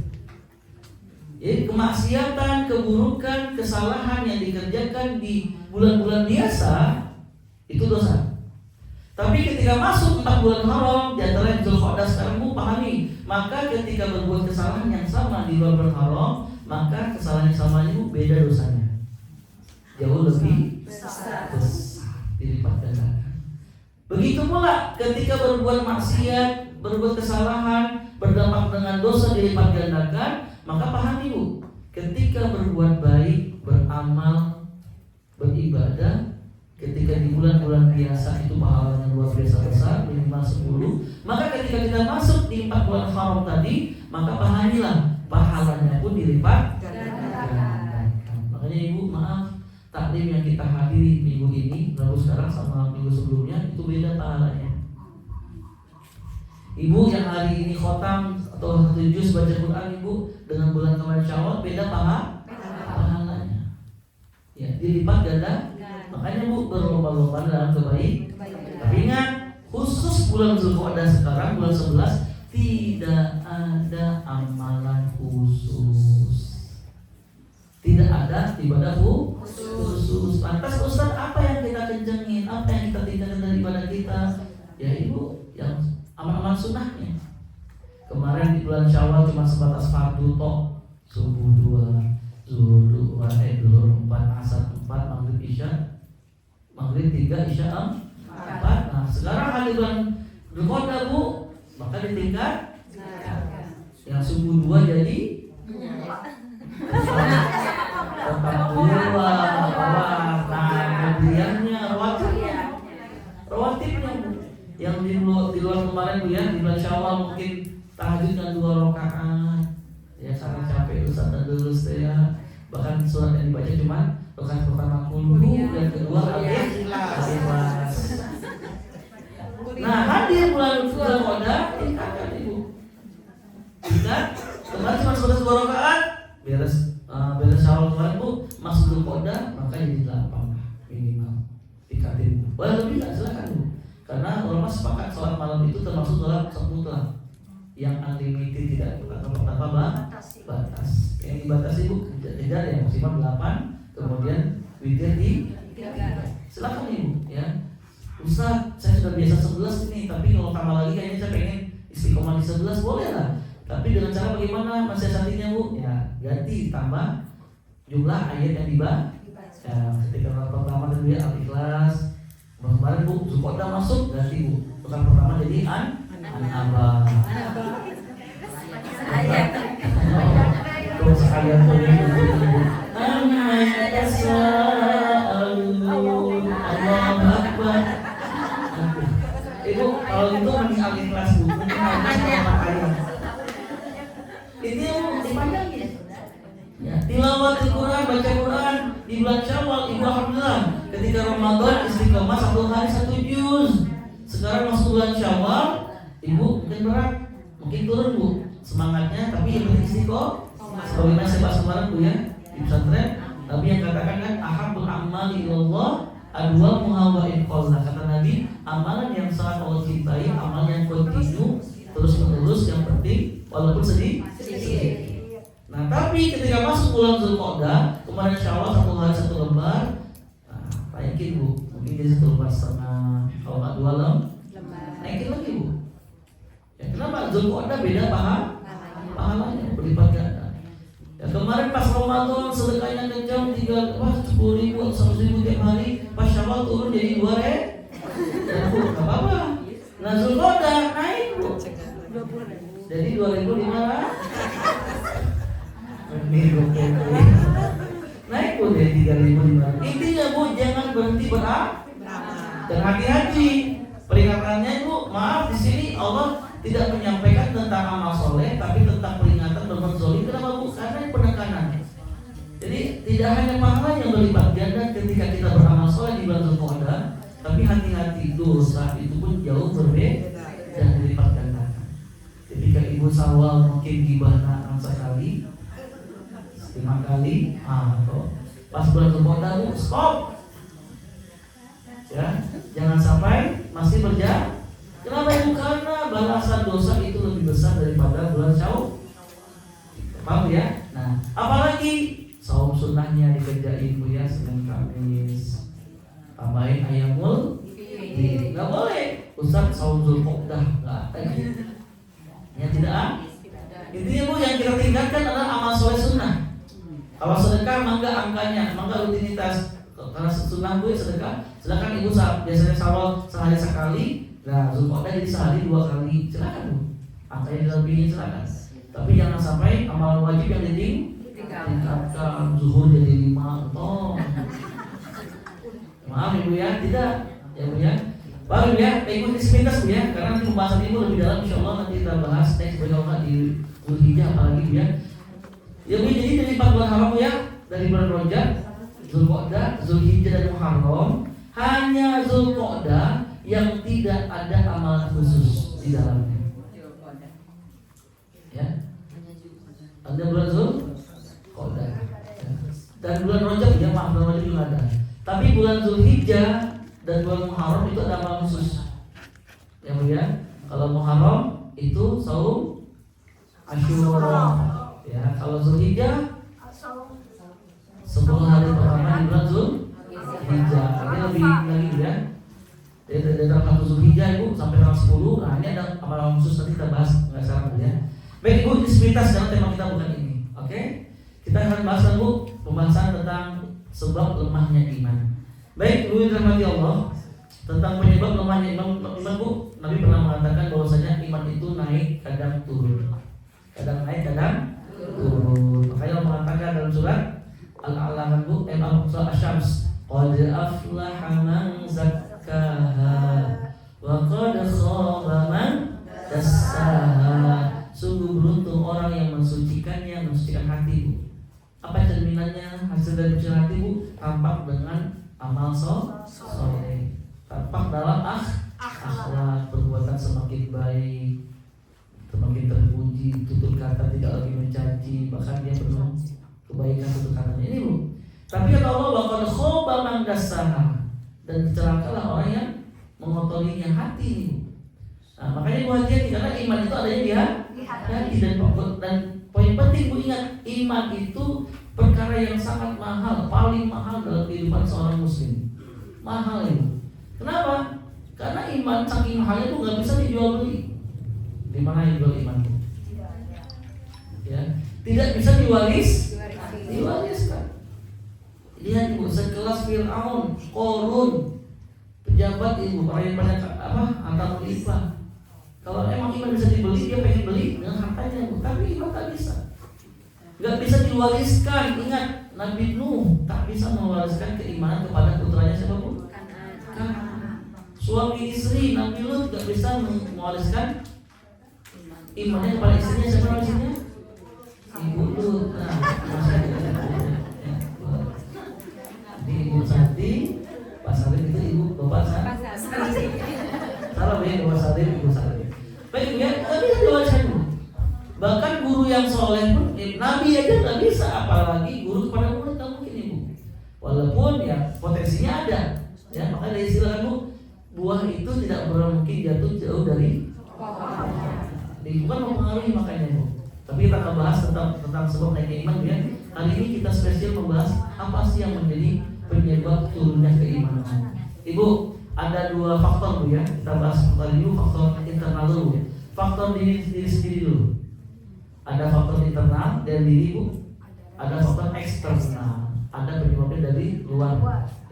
Jadi kemaksiatan, keburukan, kesalahan yang dikerjakan di bulan-bulan biasa itu dosa. Tapi ketika masuk 4 bulan haram, di antara Zulqa'dah sekarang Bu pahami, maka ketika berbuat kesalahan yang sama di luar bulan haram, maka kesalahan yang sama itu beda dosanya, jauh lebih besar, dilipat gandakan. Begitu pula ketika berbuat maksiat, berbuat kesalahan, berdampak dengan dosa dilipat gandakan, maka pahami Bu, ketika berbuat baik, beramal, beribadah, ketika di bulan-bulan biasa itu pahalanya luar biasa besar, minimal 10. Maka ketika kita masuk di 4 bulan haram tadi, maka pahamilah pahalanya pun dilipat gandakan. Makanya Ibu maaf, taklim yang kita hadiri minggu ini, lalu sekarang sama minggu sebelumnya itu beda pahalanya. Ibu yang hari ini khotam atau 1 juz baca Quran Ibu dengan bulan kemarin Syawal beda pahalanya. Ya, dilipat ganda. Makanya Bu berlomba-lomba dalam kebaikan. Tapi ingat, khusus bulan Zulqa'dah sekarang bulan 11 tidak ada amalan khusus. Tidak ada ibadah khusus. Lantas Ustaz, apa yang kita kencengin? Apa yang kita tinggalkan dari ibadah kita? Ya Ibu, yang amal-amal sunnahnya. Kemarin di bulan Syawal cuma sebatas fardu tok, subuh 2, zuhur 2, duhur 4, asar 4, maghrib isya, maghrib 3, isya 4. Nah sekarang hari bulan Zulqa'dah Bu, maka ditingkat yang subuh 2 jadi tetap 2. Nah kemudiannya rawatibnya yang di luar kemarin Bu ya, di bulan Syawal mungkin tahajudnya 2 rakaat, ya sangat capek Ustaz dan lulus ya. Bahkan surat yang dibaca cuma rakaat pertama kulhu, yang kedua al-ikhlas. Nah hadir bulan Zulqa'dah tingkatkan Ibu. Ingat kemarin cuma 11 rakaat, beres Syawal kemarin Bu, masuk Zulqa'dah maka jadi 8 minimal tingkatin. Boleh lebih nggak silakan Bu. Karena ulama sepakat sholat malam itu termasuk sholat mutlak yang unlimited, tidak tanpa batas. Yang dibatasi Bu kejar yang maksimal 8, kemudian witir di 3. Silakan Ibu ya. Ustaz, saya sudah biasa 11 ini, tapi kalau tambah lagi kayaknya saya pengen istiqomah di 11, boleh lah. Tapi dengan cara bagaimana mensiasatinya Bu? Ya ganti, tambah jumlah ayat yang dibaca. Ya, ketika rakaat pertama tadi al-ikhlas. Kemarin Bu, Zulqa'dah masuk ganti Bu. Rakaat pertama jadi An-Naba. Terus sekalian boleh Bu. di bulan Syawal ibu alhamdulillah ketika Ramadan istiqomah 1 hari 1 juz. Sekarang masuk bulan Syawal ibu mungkin berat, mungkin turun bu semangatnya, tapi yang penting istiqomah. Sebagaimana saya bahas kemarin bu ya di pesantren, Nabi yang katakan kan ahabul amali ilallah adwamuha wa in qalla. Kata Nabi, amalan yang sangat Allah cintai amalan yang kontinu terus menerus, yang penting walaupun sedih. Nah tapi ketika masuk bulan Zulqa'dah, kemarin Syawal 1 hari 1 lembar, nah naikin bu, mungkin jadi 1 lembar setengah, kalau nggak 2 lembar, naikin lagi bu. Ya kenapa? Zulqa'dah beda pahalanya, berlipat ganda. Ya kemarin pas Ramadan sedekahnya kencang 10.000 atau 100.000 tiap hari, pas Syawal turun jadi 2 ya bu, nggak apa-apa. Nah Zulqa'dah naik bu, jadi 2.500. Naik bu dari 3.500. Intinya bu jangan berhenti beramal dan hati-hati. Peringatannya bu, maaf di sini Allah tidak menyampaikan tentang amal soleh, tapi tentang peringatan berbuat zalim. Kenapa bu? Karena penekanan. Jadi tidak hanya pahala yang berlipat ganda ketika kita beramal soleh di bulan Zulqa'dah, tapi hati-hati dosa itu pun jauh berbeda dan berlipat ganda. Ketika ibu Syawal mungkin gibahna sekali 5 kali, pas bulan Zulqa'dah bu stop, ya jangan sampai masih berjalan. Kenapa ibu? Karena balasan dosa itu lebih besar daripada bulan Syawal. Paham ya? Nah apalagi saum sunnahnya dikerjain bu ya, Senin Kamis, tambahin ayamul bid. Nggak boleh Ustaz saum Zulqa'dah nggak ada gitu. Ya tidak. Intinya bu yang kita tingkatkan adalah amal soleh sunnah. Kalau sedekah mangga angkanya, mangga rutinitas. Karena sunnah bu sedekah. Sedangkan ibu biasanya Syawal sehari sekali, nah Zulqa'dah jadi sehari 2 kali. Silakan bu, angkanya dilebihin silakan. Tapi jangan sampai amal wajib yang ditingkatkan, zuhur jadi 5 toh. Maaf ibu ya, tidak ya bu ya. Baru ya, ikuti sepintas bu ya, karena nanti pembahasan ibu lebih dalam insyaallah nanti kita bahas next berikutnya di Zulhijjah apalagi bu ya. Ya bu, jadi dari 4 bulan haram bu ya, dari bulan Rajab, Zulqa'dah, Zulhijjah dan Muharram, hanya Zulqa'dah yang tidak ada amalan khusus di dalamnya. Ya, ada bulan Zulqa'dah dan bulan Rajab ya, maaf bulan Rajab juga ada. Tapi bulan Zulhijjah dan bulan Muharram itu ada amalan khusus. Ya bu ya, kalau Muharram itu saum Asyura. Ya, kalau Zulhijjah 10 hari pertama di bulan Zulhijjah. Ini lebih lagi ya. Dari tanggal 1 Zulhijjah ibu sampai tanggal 10. Nah, ini ada amalan khusus nanti kita bahas nggak sekarang ya. Baik ibu, disabilitas karena tema kita bukan ini. Oke? Kita akan bahas bu pembahasan tentang sebab lemahnya iman. Baik, ibu dirahmati Allah, tentang penyebab lemahnya iman bu, Nabi pernah mengatakan bahwasanya iman itu naik kadang turun. Kadang naik kadang turun. Makanya Allah mengatakan dalam surat Al-A'la bu, surat Asy-Syams, qad aflaha man zakkaha wa qad khaba man dassaha. Sungguh beruntung orang yang mensucikannya, mensucikan hati bu. Apa cerminannya? Hasil dari mensucikan hati bu tampak dengan amal soleh, tampak dalam akhlak, perbuatan semakin baik, semakin terpuji, tutur kata tidak lagi mencaci, bahkan dia penuh kebaikan tutur katanya ini bu. Tapi kata Allah waqad khaba man dassaha, dan celakalah orang yang mengotorinya hati ini. Nah, makanya bu hati-hati karena iman itu adanya di hati dan poin penting bu ingat, iman itu perkara yang sangat mahal, paling mahal dalam kehidupan seorang muslim. Mahal itu. Kenapa? Karena iman saking mahalnya itu nggak bisa dijual beli. Di mana dijual iman? Ya, tidak bisa diwariskan. Lihat ibu, sekelas Fir'aun, Qarun, pejabat ibu, orang yang banyak harta melimpah. Kalau emang iman bisa dibeli, dia pengen beli dengan hartanya ibu. Tapi iman tak bisa. Gak bisa diwariskan. Ingat, Nabi Nuh tak bisa mewariskan keimanan kepada putranya siapa bu? Kan'an. Suami istri Nabi Lut gak bisa mewariskan imannya kepada istrinya siapa istrinya? Ibu Lut. Nah, Baik ya, nggak bisa diwariskan dulu. Bahkan guru yang soleh pun, nabi aja nggak bisa, apalagi guru kepada murid, nggak mungkin ibu. Walaupun ya potensinya ada, ya makanya dari istilah Bu, buah itu tidak pernah mungkin jatuh jauh dari bukan mempengaruhi makanya Bu. Tapi kita akan bahas tentang sebab naiknya iman ya. Hari ini kita spesial membahas apa sih yang menjadi penyebab turunnya keimanan. Ibu, ada dua faktor Bu ya. Kita bahas dulu faktor internal dulu. Faktor diri sendiri dulu. Ada faktor internal dari diri Bu. Ada faktor eksternal. Ada penyebabnya dari luar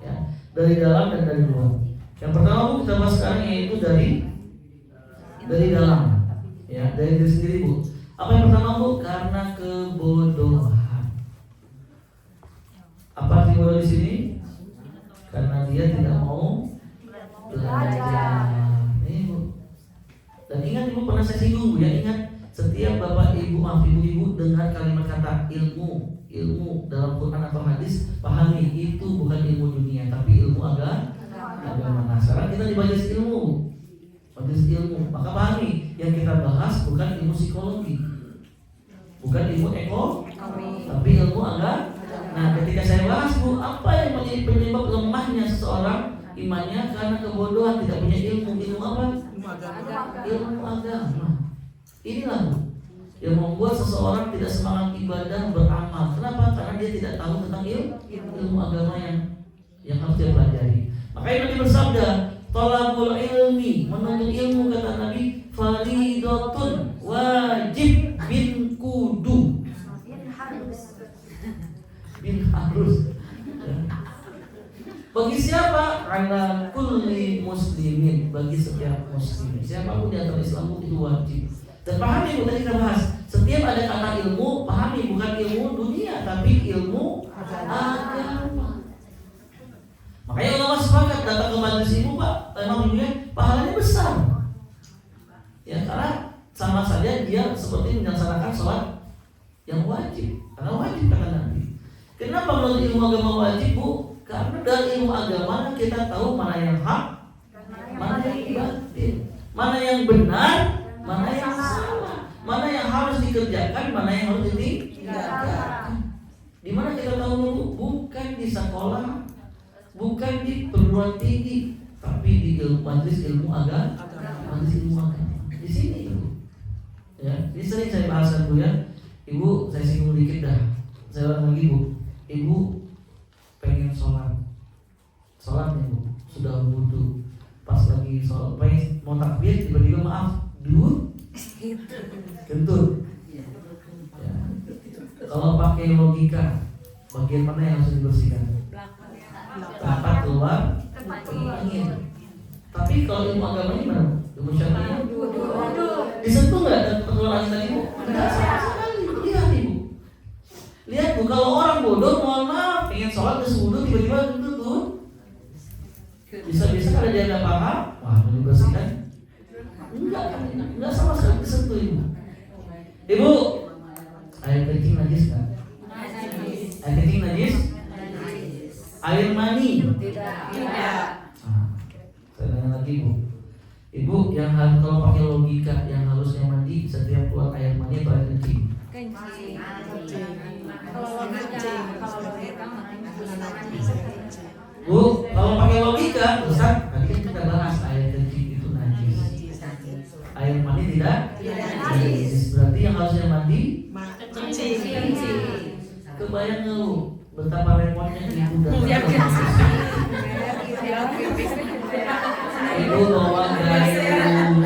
ya. Dari dalam dan dari luar. Yang pertama Bu kita bahas sekarang yaitu dari dalam ya, dari diri sendiri Bu. Apa yang pertama Bu? Karena kebodohan. Apa arti bodoh di sini? Karena dia tidak mau belajar. Nih Bu. Dan ingat Ibu pernah saya singgung Bu ya, ingat setiap bapak ibu, maaf ibu-ibu dengar kalimat kata ilmu dalam Quran atau hadis, pahami itu bukan ilmu dunia tapi ilmu agama. Nah sekarang kita di majelis ilmu, maka pahami yang kita bahas bukan ilmu psikologi, bukan ilmu tapi ilmu agama. Nah ketika saya bahas Bu, apa yang menjadi penyebab lemahnya seseorang imannya? Karena kebodohan, tidak punya ilmu apa? Ilmu agama. Inilah Bu yang membuat seseorang tidak semangat ibadah beramal. Kenapa? Karena dia tidak tahu tentang ilmu agama yang harus dia pelajari. Makanya Nabi bersabda, talabul ilmi, menuntut ilmu kata Nabi, faridatun, wajib bin kudu, bin harus. Bagi siapa? Ala kulli muslimin, bagi setiap muslim. Siapapun di antara Islam itu wajib. Dan pahami Bu, tadi kita bahas, setiap ada kata ilmu, pahami bukan ilmu dunia tapi ilmu agama. Makanya ulama sepakat datang ke majelis ibu Pak, memang ibunya pahalanya besar. Ya karena sama saja dia seperti melaksanakan sholat yang wajib, karena wajib kata Nabi. Kenapa menurut ilmu agama wajib Bu? Karena dari ilmu agama kita tahu mana yang hak, mana yang batil, mana yang benar, mana yang salah, mana yang harus dikerjakan, mana yang harus ditinggalkan. Di mana kita tahu Bu? Bukan di sekolah, bukan di perguruan tinggi, tapi di majelis ilmu agama, majelis ilmu agama. Di sini Ibu. Ya, ini sering saya bahaskan Bu ya. Ibu, saya singgung dikit dah. Saya ulang lagi Bu. Ibu pengen sholat nih Bu, sudah wudu, pas lagi sholat, pengen mau takbir, tiba-tiba maaf, kentut. Ya. Kalau pakai logika, bagian mana yang harus dibersihkan? Belakang keluar, angin. Tapi kalau ilmu agama ini mana? Ilmu syar'i disentuh nggak dan keluar angin tadi Bu? Tidak sama sekali. Lihat Ibu. Lihat Bu, kalau orang bodoh, mohon maaf, pengen sholat terus wudu tiba-tiba kentut tuh. Bisa-bisa kalau dia nggak paham, wah mau dibersihkan? Enggak sama sekali disentuh Ibu. Ibu, air kencing najis nggak? Air kencing najis? Air mani? Tidak. Saya tanya lagi Bu. Ibu yang harus kalau pakai logika yang harusnya mandi setiap keluar air mani atau air kencing? Kencing. Bu, kalau pakai logika, Ustaz, tadi kan kita bahas air kencing itu najis. Air mani tidak? Najis. Berarti yang harusnya mandi? Kencing. Kebayang nggak lu betapa repotnya ibu dan ibu bawa gayung,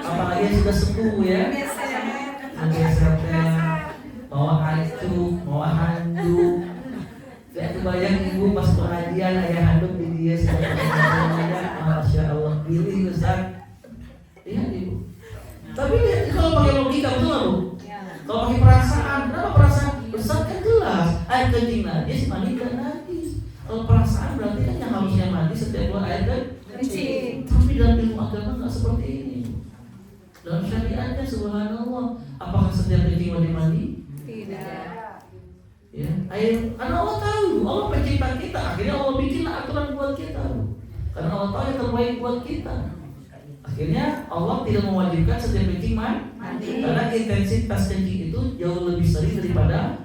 apalagi yang sudah sepuh ya, bawa acuk, bawa handuk. Saya kebayang ibu pas pengajian ayah handuk di dia, masya Allah, pilih Ustaz. Lihat Ibu. Tapi lihat kalau pakai logika betul nggak Bu? Kalau pakai perasaan, kenapa perasaan? Ustaz kan jelas, air kencing najis, mandi dan najis. Kalau perasaan berarti kan yang harusnya mandi setiap keluar air kan kencing. Tapi dalam ilmu agama nggak seperti ini. Dalam syariatnya subhanallah, apakah setiap kencing wajib mandi? Tidak. Ya, air, karena Allah tahu, Allah pencipta kita, akhirnya Allah bikin aturan buat kita. Karena Allah tahu yang terbaik buat kita. Akhirnya Allah tidak mewajibkan setiap kencing mandi, karena intensitas kencing itu jauh lebih sering daripada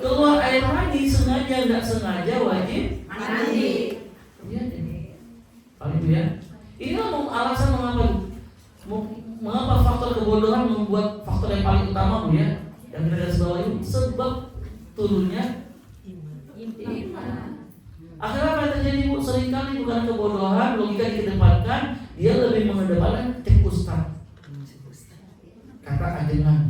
keluar air mandi. Sengaja nggak sengaja wajib Mandi. Iya, paham itu ya. Inilah alasan mengapa faktor kebodohan membuat faktor yang paling utama Bu ya, yang kita garis bawahi, sebab turunnya iman. Akhirnya apa yang terjadi Bu? Seringkali bukan kebodohan, logika dikedepankan, dia lebih mengedepankan cek ustaz, kata ajengan.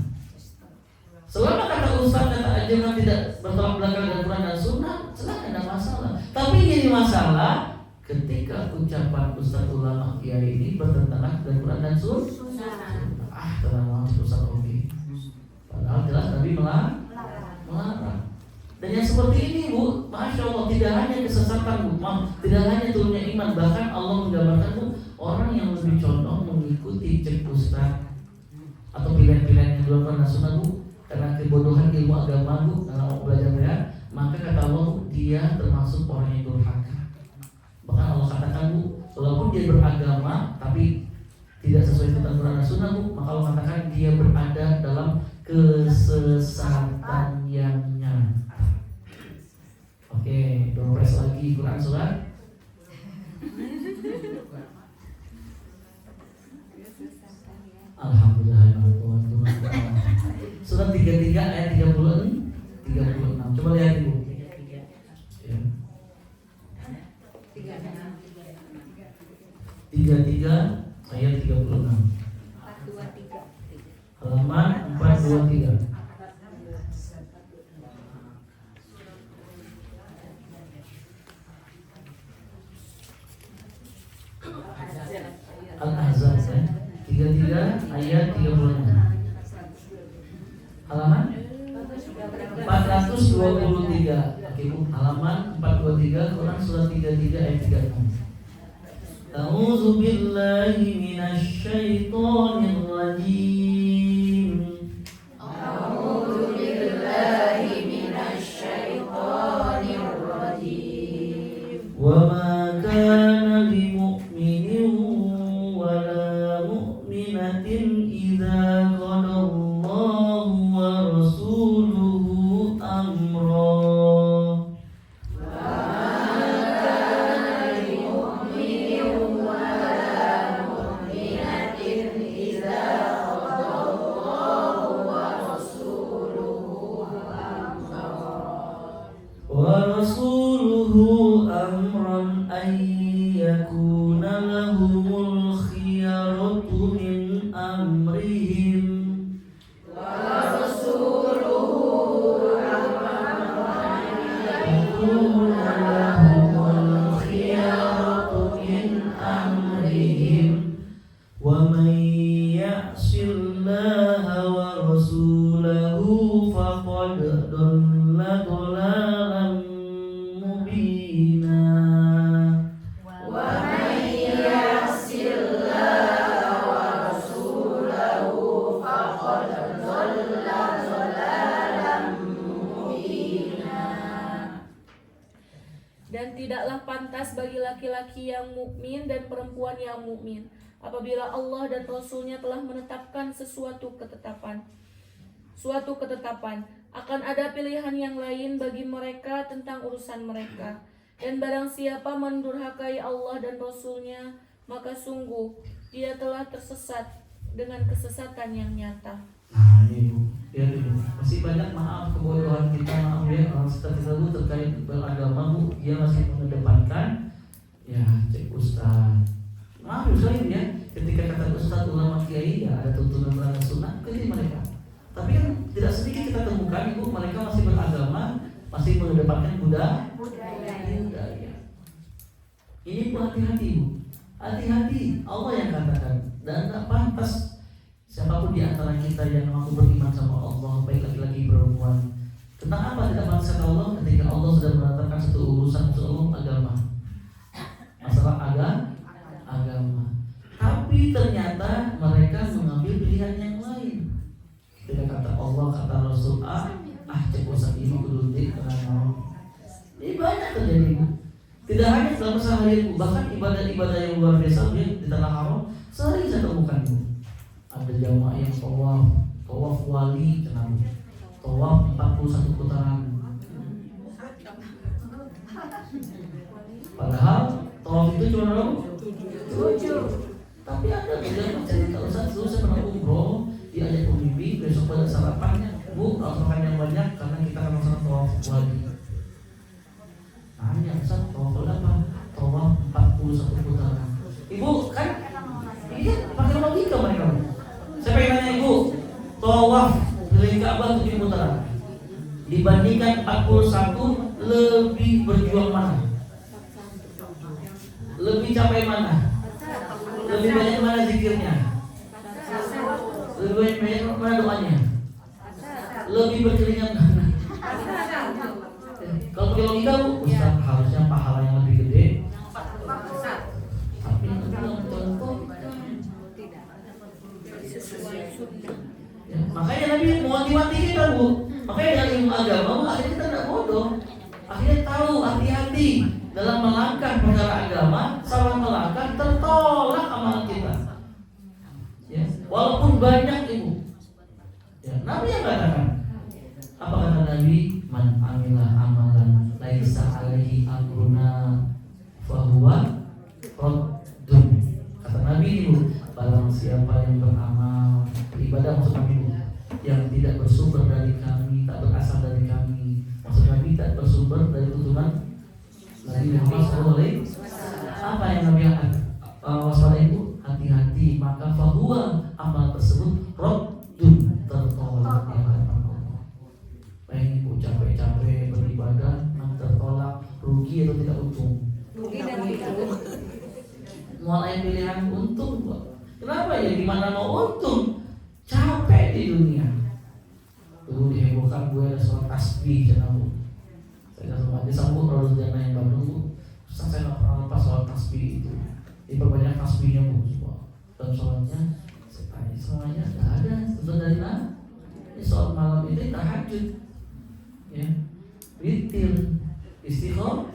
Selama kata ustaz, kata ajengan tidak bertolak belakang dengan Quran dan Sunnah, silahkan, ada masalah. Tapi ini masalah ketika ucapan ustaz ulama kiai ini bertentangan dengan Quran dan Sunnah. Tenang banget ustaz Oki. Padahal jelas Nabi melarang. Dan yang seperti ini Bu, Masya Allah, tidak hanya kesesatan Bu, tidak hanya turunnya iman, bahkan Allah menggambarkan Bu, orang yang lebih condong mengikuti cek ustaz atau pilihan-pilihan yang dilakukan Sunnah Bu, karena kebodohan ilmu agama Bu, karena mau belajar ya, maka kata Allah Bu, dia termasuk orang yang durhaka. Bahkan Allah katakan Bu, walaupun dia beragama tapi tidak sesuai dengan Quran dan Sunnah Bu, maka Allah katakan dia berada dalam kesesatan yang nyata. Oke, dompet lagi Quran surat Alhamdulillah ya Tuhan. Surat 33 ayat 36. Coba lihat Ibu. Ya. 33 ayat 36. Halaman 423. Al-Ahzab 33 ayat 36. Halaman 423. Oke Bu, halaman 423 Quran surat 33 ayat 36. A'udzu billahi minasy syaithanir rajim. A'udzu billahi minasy syaithanir rajim. Wa ma kana lil mu'minin wa la mu'minatin idza qadallahu wa rasuluhu amra. Rasuluhu amran ayyakuna lahumul khiyaratu min amrihim. Rasuluhu amran ayyakuna lahumul khiyaratu min amrihim. Wa man ya'sillaha wa rasulahu faqad dhalla dhalalan mubina. Wa man ya'sillaha wa rasulahu faqad dhalla dhalalan mubina. Dan tidaklah pantas bagi laki-laki yang mukmin dan perempuan yang mukmin apabila Allah dan Rasulnya telah menetapkan suatu ketetapan, akan ada pilihan yang lain bagi mereka tentang urusan mereka. Dan barang siapa mendurhakai Allah dan Rasulnya, maka sungguh dia telah tersesat dengan kesesatan yang nyata. Nah ini Bu, ya Bu, masih banyak maaf kebodohan kita, maaf ya, orang kita Bu terkait beragama Bu, dia masih mengedepankan ya cek ustaz. Maaf Ustaz ya, ketika kata ustaz ulama kiai ya ada tuntunan Quran dan Sunnah, ikuti mereka. Tapi kan tidak sedikit kita temukan Ibu, mereka masih beragama, masih mengedepankan budaya. Ini pun hati-hati Bu, hati-hati. Allah yang katakan, dan tak pantas siapapun di antara kita yang mengaku beriman sama Allah, baik laki-laki perempuan. Tentang apa tidak pantas kata Allah ketika Allah sudah menetapkan satu urusan agama, masalah agama. Tapi ternyata mereka mengambil pilihan yang lain. Tidak kata Allah, kata Rasul cek usah ini kudu karena ini banyak terjadi. Tidak hanya dalam keseharian, bahkan ibadah-ibadah yang luar biasa di tanah haram sering saya temukan Bu. Ada jamaah yang tawaf wali tenang, tawaf 41 putaran. Padahal tawaf itu cuma berapa? 7. Tapi ada yang cerita Ustaz, dulu saya pernah umroh, diajak pembimbing, besok pada sarapannya, Bu, harus makan yang banyak karena kita akan melaksanakan tawaf wali. Nanya Ustaz, tawaf apa? Tawaf 41 putaran. Ibu kan, ini pakai logika mereka. Saya pengen nanya Ibu, tawaf keliling Ka'bah 7 putaran dibandingkan 41 lebih berjuang mana? Lebih capek mana? Lebih banyak mana zikirnya? Lebih banyak mana doanya? Lebih berkeringat mana? Kalau pakai logika Bu, Ustaz harusnya pahala yang lebih gede. Tapi dalam contoh ya, makanya Nabi mewanti-wanti kita Bu. Makanya dengan ilmu agama Bu, akhirnya kita tidak bodoh. Akhirnya tahu hati-hati dalam melangkah perkara agama. Salah melangkah tertolak amalan kita. Ya, walaupun banyak Ibu. Ya, Nabi yang katakan. Apa kata Nabi? Man amila amalan laisa alaihi amruna fahuwa raddun. Kata Nabi itu, barang siapa yang beramal beribadah, maksud Nabi yang tidak bersumber dari kami, tak berasal dari kami, maksud Nabi tak bersumber dari tuntunan Nabi Muhammad SAW. Apa yang Nabi waspadai itu? Hati-hati, maka fahuwa amal tersebut raddun, tertolak di hadapan Allah. Bayangin Bu, capek-capek beribadah, tertolak, rugi atau tidak untung? Rugi dan tidak untung. Mulai pilihan untung Bu. Kenapa ya? Gimana mau untung? Capek di dunia. Dulu dihebohkan gue ada sholat tasbih channel Bu. Saya langsung aja sambut kalau sudah yang Bandung Bu. Ustaz saya nggak pernah lepas sholat tasbih itu. Diperbanyak tasbihnya Bu semua. Dan sholatnya saya tanya semuanya nggak ada. Sudah dari mana? Ini sholat malam itu tahajud. Ya, witir, istighfar,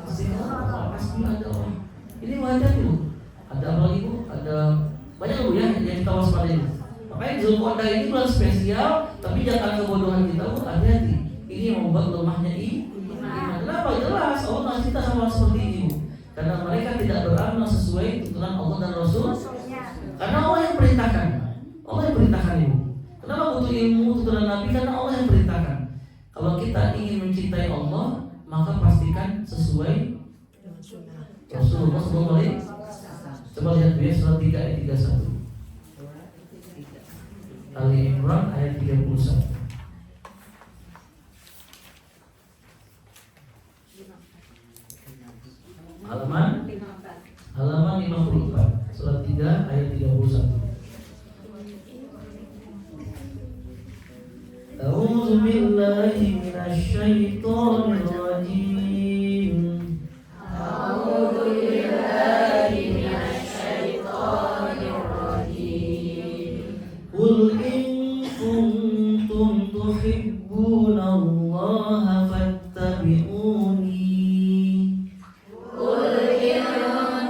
sholat tasbih ada orang. Ini wajar Bu. Ada apa lagi Bu? Ada banyak Bu ya yang kita waspadai. Makanya Zulqa'dah ini bulan spesial, tapi jangan kebodohan kita Bu, hati-hati. Ini yang membuat lemahnya iman. Kenapa? Jelas Allah ngasih kita sama seperti ini Bu. Karena mereka tidak beramal sesuai tuntunan Allah dan Rasul. Karena Allah yang perintahkan. Allah yang perintahkan Ibu. Kenapa butuh ilmu tuntunan Nabi? Karena Allah yang perintahkan. Kalau kita ingin mencintai Allah, maka pastikan sesuai Rasulullah SAW. Coba lihat ya surat 3 ayat 31. Ali Imran ayat 31. Halaman 54. Surat 3 ayat 31. A'udzu billahi minasy syaithanir rajim. A'udzu billahi minasy syaithanir rajim. Qul in kuntum tuhibbunallaha fattabi'uni. Qul in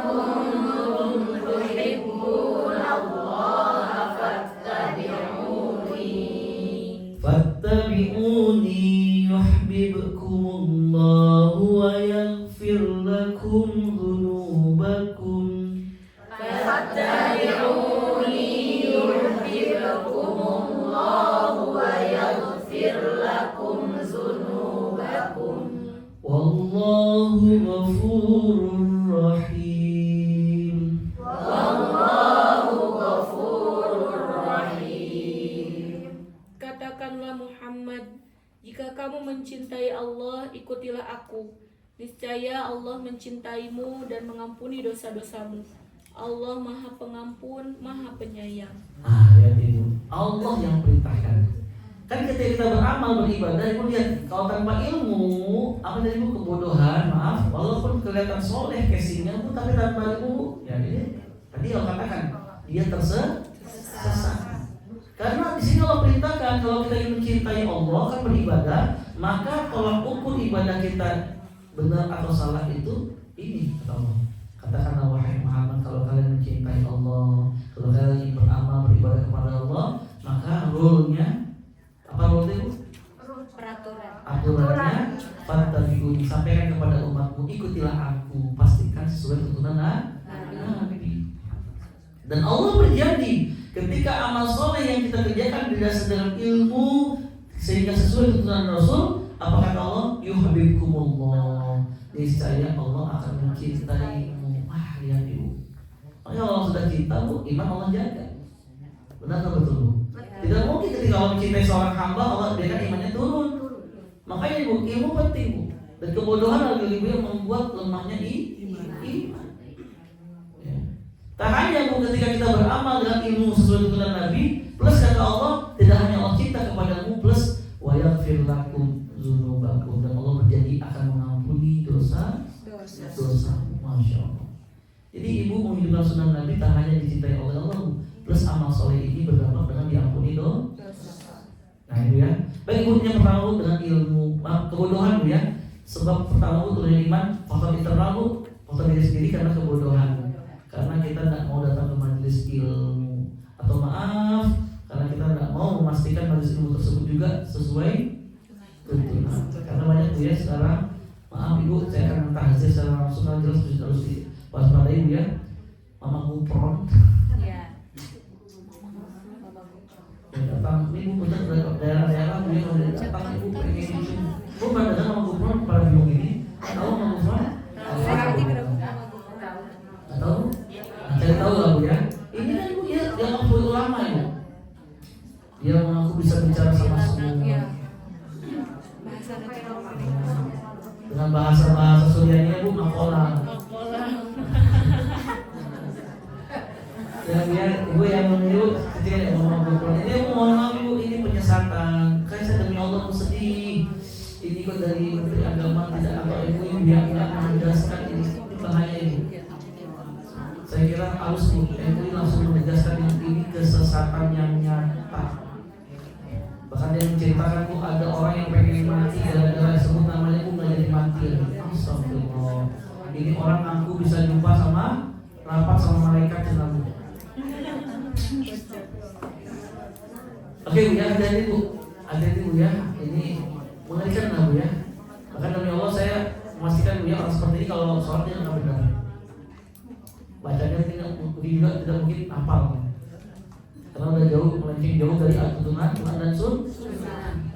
kuntum tuhibbunallaha fattabi'uni. Fattabi'uni yuhibbukumullahu wa yaghfir lakum dzunubakum. Fattabi'uni yuhibbukumullahu wa yaghfir lakum dzunubakum. Wallahu ghafurur rahim. Wallahu ghafurur rahim. Katakanlah Muhammad, jika kamu mencintai Allah, ikutilah aku. Niscaya Allah mencintaimu dan mengampuni dosa-dosamu. Allah Maha Pengampun, Maha Penyayang. Lihat Ibu, Allah yang perintahkan. Kan ketika kita beramal beribadah, Ibu lihat kalau tanpa ilmu, apa dari Ibu kebodohan, maaf, walaupun kelihatan soleh casingnya Bu, tapi tanpa ilmu, ya ini tadi Allah katakan dia tersesat. Karena di sini Allah perintahkan kalau kita ingin mencintai Allah kan beribadah, maka tolak ukur ibadah kita benar atau salah itu ini kata Allah. Katakanlah wahai Muhammad, kalau kalian mencintai Allah, kalau kalian ingin beramal beribadah kepada Allah, maka rule-nya apa rule itu? Peraturan. Aturannya fattabi'uni, sampaikan kepada umatmu, ikutilah aku, pastikan sesuai tuntunan Nabi. Dan Allah berjanji ketika amal soleh yang kita kerjakan didasarkan dengan ilmu sehingga sesuai tuntunan Rasul, apa kata Allah? Yuhibbukumullah, niscaya Allah akan mencintaimu. Wah, lihat ibu, makanya Allah sudah cinta bu, iman Allah jaga. Benar atau betul bu? Tidak mungkin ketika Allah mencintai seorang hamba, Allah berikan imannya turun. Makanya ibu, ilmu penting bu. Dan kebodohan adalah ibu yang membuat lemahnya iman. Ya. Tak hanya bu, ketika kita beramal dengan ilmu sesuai tuntunan Nabi, plus kata Allah, tidak hanya Allah cinta kepadamu, plus wa yaghfir lakum dzunubakum, dan Allah berjanji akan mengampuni dosa. Masya Allah. Jadi ibu menghidupkan sunnah Nabi tak hanya dicintai oleh Allah, plus amal soleh ini berdampak dengan diampuni dosa. Nah ibu ya. Baik ibu, yang pertama bu, dengan ilmu, kebodohan bu ya. Sebab pertama bu, turunnya iman, faktor internal bu, faktor diri sendiri karena kebodohan. Karena kita tidak mau datang ke majelis ilmu, atau maaf, karena kita tidak mau memastikan majelis ilmu tersebut juga sesuai tuntunan. Karena banyak bu ya sekarang, maaf ibu, saya akan mentahzir secara langsung, jelas harus diwaspadai bu ya. Mama kupron. Iya. Datang ibu putar daerah-daerah bu yang udah datang ibu pengen itu. Bu pernah dengar Mama kupron pada bingung ini? Tahu Mama kupron? Tahu? Cari tahu lah bu ya. Ini kan bu ya, dia ngaku ulama ya. Dia mengaku bisa bicara sama semua. Dengan bahasa Suryani bu ngakola. Ya biar ibu yang menyuruh ketika ngomong kupron ini, mohon maaf ibu, ini penyesatan. Kayak saya demi Allah aku sedih. Ini kok dari Menteri Agama tidak, atau ibu yang tidak menjelaskan ini bahaya ibu. Saya kira harus bu, MUI langsung menegaskan ini kesesatan yang nyata. Bahkan dia menceritakan bu, ada orang yang pengen mati gara-gara sebut namanya bu nggak jadi mati. Astagfirullah. Ini orang aku bisa jumpa sama rapat sama malaikat cenah. Oke bu ya, hati-hati bu ya. Ini mengerikan lah bu ya. Bahkan demi Allah saya memastikan bu ya, orang seperti ini kalau sholatnya nggak benar. Bacanya tidak mungkin hafal. Karena udah jauh, melenceng jauh dari tuntunan Quran dan Sunnah.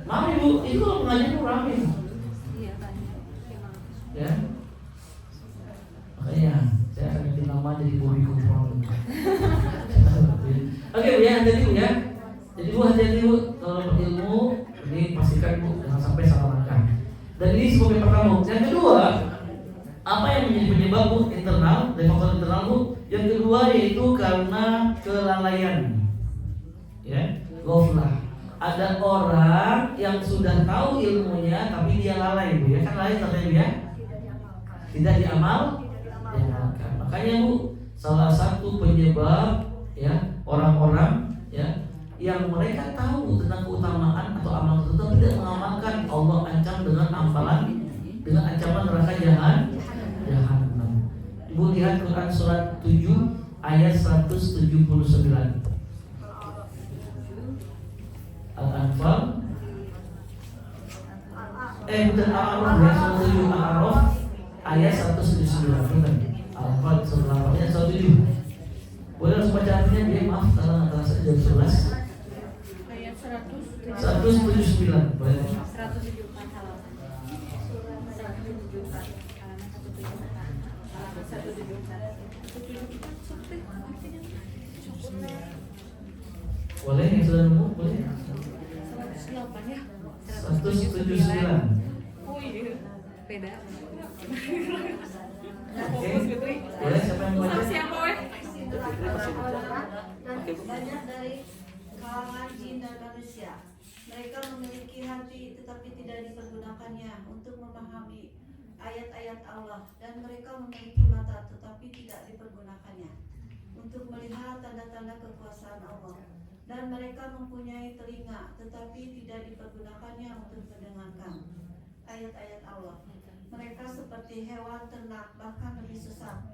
Maaf ibu, itu kalau pengajian itu rame. Ya. Makanya saya akan ganti nama jadi Bobby Kupron. Oke bu ya, hati-hati bu ya. Jadi bu hati-hati bu, kalau berilmu ini pastikan bu jangan sampai salah langkah. Dan ini sebagai pertama. Yang kedua, apa yang menjadi penyebab bu internal, dari faktor internal bu? Yang kedua yaitu karena kelalaian. Ya, ghaflah. Ada orang yang sudah tahu ilmunya tapi dia lalai bu ya, kan lalai katanya ya. Tidak diamalkan. Makanya bu, salah satu penyebab ya orang-orang ya yang mereka tahu tentang keutamaan atau amal tertentu tidak mengamalkan, Allah ancam dengan amalan, dengan ancaman neraka jahanam. Ibu lihat Quran surat 7 ayat 179. Al-Anfal bukan Al-A'raf ya, surat 7 Al-A'raf ayat 179. Bukan Al-Anfal surat 8 ayat 107. Boleh langsung baca artinya biar maaf karena antara saya jam 11. Ayat 179 boleh. 174 halaman. 174 halaman 174. Boleh yang sudah nemu boleh. 108 ya. 179. Oh iya. Beda. Oke. Boleh siapa yang mau baca? Siapa weh? Dan banyak dari kalangan jin dan manusia. Mereka memiliki hati tetapi tidak dipergunakannya untuk memahami ayat-ayat Allah, dan mereka memiliki mata tetapi tidak dipergunakannya untuk melihat tanda-tanda kekuasaan Allah, dan mereka mempunyai telinga tetapi tidak dipergunakannya untuk mendengarkan ayat-ayat Allah. Mereka seperti seperti hewan ternak, bahkan lebih sesat.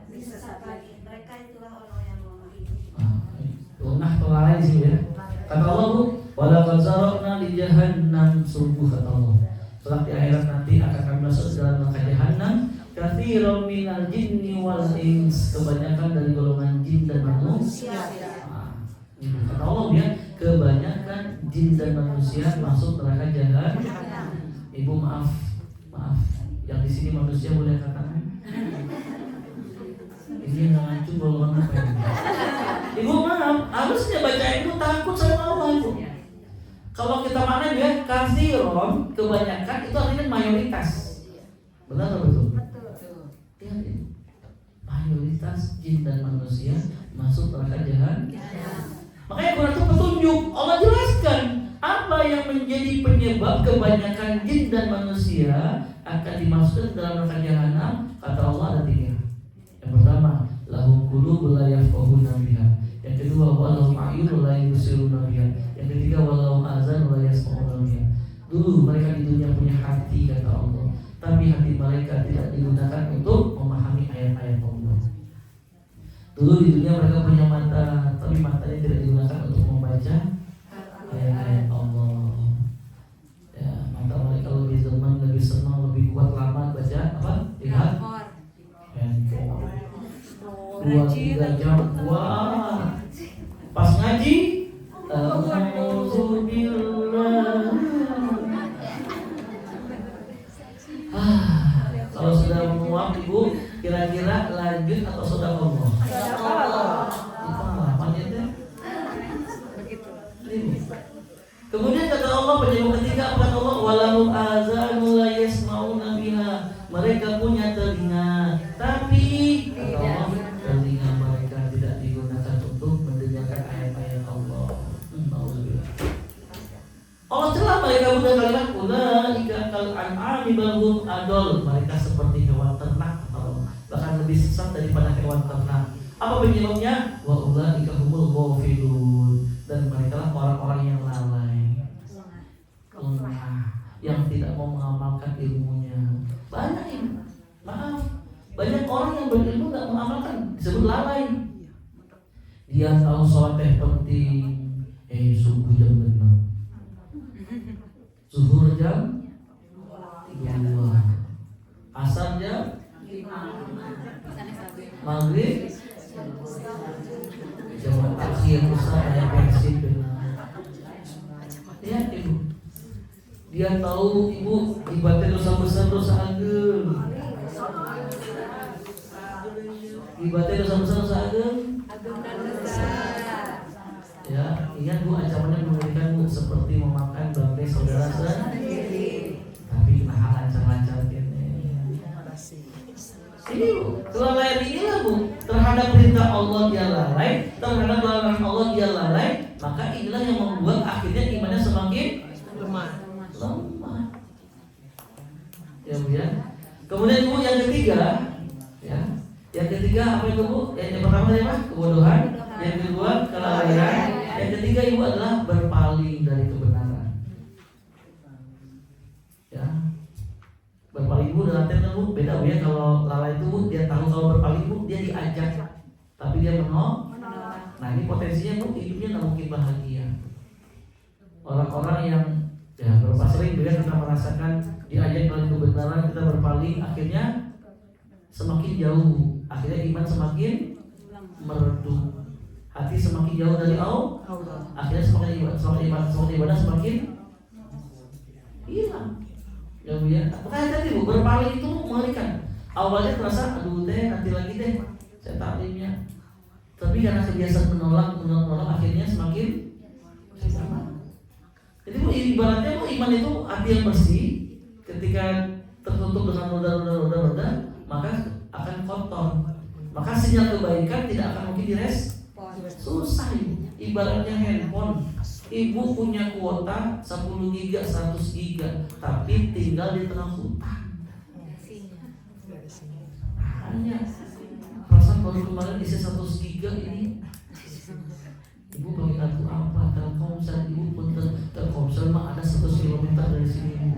Lebih sesat lagi. Mereka itulah orang yang lemah. Lengah atau lalai sih ya. Kata Allah Bu, walaqad zara'na li jahannam, sungguh kata Allah, kelak di akhirat nanti akan kami masuk ke dalam neraka jahanam katsiran minal jinni wal ins, kebanyakan dari golongan jin dan manusia. Ini kata Allah ya, kebanyakan jin dan manusia masuk neraka jahanam. Ibu maaf, yang di sini manusia boleh katakan. Ini ngacu golongan apa ini? Ibu maaf, harusnya baca itu takut sama Allah itu. Kalau kita makna ya katsiron, kebanyakan itu artinya mayoritas. Benar atau betul? Ya, mayoritas jin dan manusia masuk neraka jahanam. Makanya Quran itu petunjuk. Allah jelaskan apa yang menjadi penyebab kebanyakan jin dan manusia akan dimasukkan dalam neraka jahanam. Kata Allah ada 3. Yang pertama, lahum qulubun la yafqahuna biha. Yang kedua, walahum a'yunun la yubsiruna biha. Yang ketiga, walahum azanun la yasma'una biha. Dulu mereka di dunia punya hati kata Allah, tapi hati mereka tidak digunakan untuk memahami ayat-ayat Allah. Dulu di dunia mereka punya mata, tapi matanya tidak digunakan untuk membaca ayat-ayat Allah. Ya, mata mereka lebih senang, lebih senang, lebih kuat lama baca apa? Lihat handphone. 2-3 jam, wah. Pas ngaji, alhamdulillah. Kalau sudah menguap Ibu, kira-kira lanjut atau sudah ngomong? Kemudian kata Allah penyebab ketiga, kata Allah walahum azanun la yasma'una biha. Mereka punya telinga, tapi kata Allah telinga mereka tidak digunakan untuk mendengarkan ayat-ayat Allah. Allah celah mereka bukan kalimat ulaika kal an'ami bal hum adol. Mereka seperti hewan ternak atau bahkan lebih sesat daripada hewan ternak. Apa penyebabnya? Wa ulaika humul ghafilun. Dan mereka lah orang-orang yang lalai, lemah, yang tidak mau mengamalkan ilmunya. Banyak ini, maaf, banyak orang yang berilmu tidak mengamalkan, disebut lalai. Dia tahu sholat teh penting, subuh jam 6, zuhur jam 2, asar jam 5, maghrib jam akhir usah ada bensin benar. Ya Ibu, dia tahu Ibu ibadah dosa besar dosa ageng. Ibadah dosa besar dosa ageng. Ya, ingat Bu, ancamannya mengerikan Bu, seperti memakan bangkai saudara sendiri. Tapi nah lancar-lancar gini. Ini Bu, kelalaian inilah Bu, terhadap perintah Allah dia lalai, terhadap larangan Allah dia lalai, maka inilah yang membuat akhirnya imannya semakin lemah. Ya Bu ya. Kemudian Bu yang ketiga, ya. Yang ketiga apa itu Bu? Yang pertama tadi apa? Kebodohan. Yang kedua kelalaian. Yang ketiga Ibu adalah berpaling dari kebenaran. Ya. Berpaling Bu dalam artian Bu beda Bu ya. Kalau lalai itu Bu dia tahu, kalau berpaling Bu dia diajak tapi dia menolak. Nah ini potensinya Bu hidupnya nggak mungkin bahagia. Orang-orang yang ya berapa sering dia kita merasakan diajak dalam kebenaran kita berpaling, akhirnya semakin jauh, akhirnya iman semakin meredup, hati semakin jauh dari Allah, akhirnya semakin ibadah semakin hilang. Ya Bu ya. Makanya tadi Bu berpaling itu mengerikan. Awalnya terasa aduh deh nanti lagi deh saya taklimnya. Tapi karena kebiasaan menolak akhirnya semakin sama. Jadi Bu ibaratnya Bu iman itu hati yang bersih, ketika tertutup dengan roda, maka akan kotor. Maka sinyal kebaikan tidak akan mungkin direspon. Susah Ibu. Ibaratnya handphone. Ibu punya kuota 10 giga, 100 giga, tapi tinggal di tengah hutan. Hanya perasaan baru kemarin isi 100 giga ini. Ibu pakai kartu apa? Telkomsel. Ibu pun Telkomsel mah ada 100 km dari sini.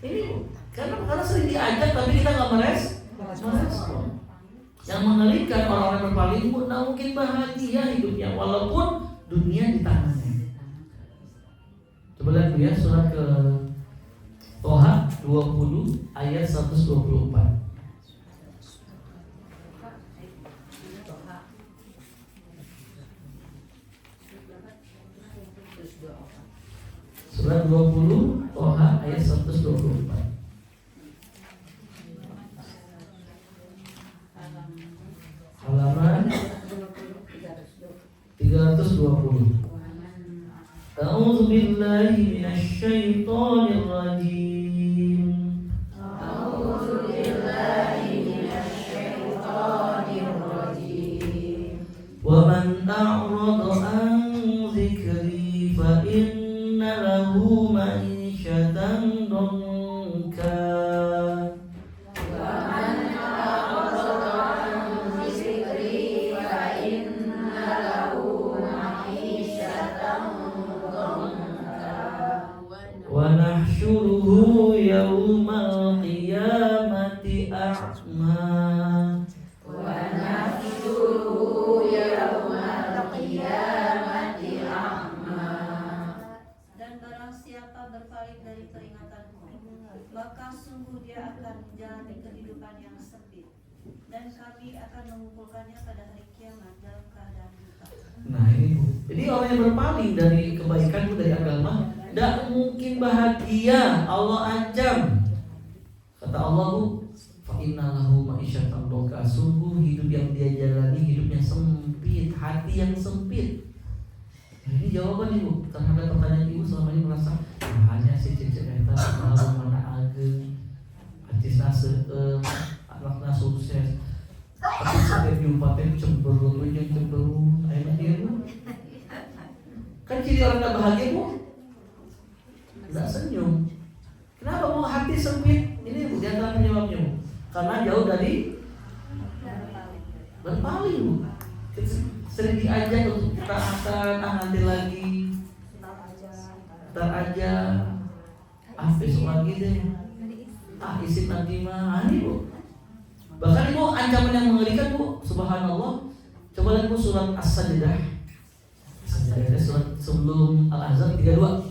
Ini Bu, Karena sering diajak tapi kita nggak merespon. Yang mengerikan orang-orang berpaling nggak mungkin bahagia hidupnya walaupun dunia di tangannya. Coba lihat ya surat ke Toha 20 ayat 124. Surat 20 Toha ayat 124. Halaman 320. A'udzu billahi minasy syaithanir rajim. A'udzu billahi minasy syaithanir rajim. Wa man a'rada an dzikri fa inna lahu ma'isyatan dhanka. Nahsyuruhu yaumal qiyamati a'ma. Wa nahsyuruhu yaumal qiyamati a'ma. Dan barang siapa berpaling dari peringatanku, maka sungguh dia akan menjalani kehidupan yang sempit, dan kami akan mengumpulkannya pada hari kiamat dalam keadaan buta. Nah ini Bu, jadi orang yang berpaling dari kebaikan Bu, dari agama, tidak mungkin bahagia. Allah ancam. Kata Allah Bu, fa inna lahu ma'isyatan dhanka. Sungguh hidup yang dia jalani hidupnya sempit, hati yang sempit. Nah, ini jawaban Ibu terhadap pertanyaan Ibu selama ini merasa hanya si cicit eta malu mana ageng, artisna seueur, anakna sukses. Tapi sampai diumpatin cemberut jeung cemberut. Ayeuna dia Bu. Kan ciri orang enggak bahagia Bu, tidak senyum. Kenapa mau hati sempit? Ini Bu, di antara penyebabnya Bu. Karena jauh dari berpaling Bu. Sering diajak untuk kita akan nanti lagi, ntar aja, besok lagi deh, isi nanti mah, ini Bu. Bahkan Ibu ancaman yang mengerikan Bu, subhanallah. Coba lihat Bu surat As-Sajdah. Sajdah surat sebelum Al-Ahzab 32.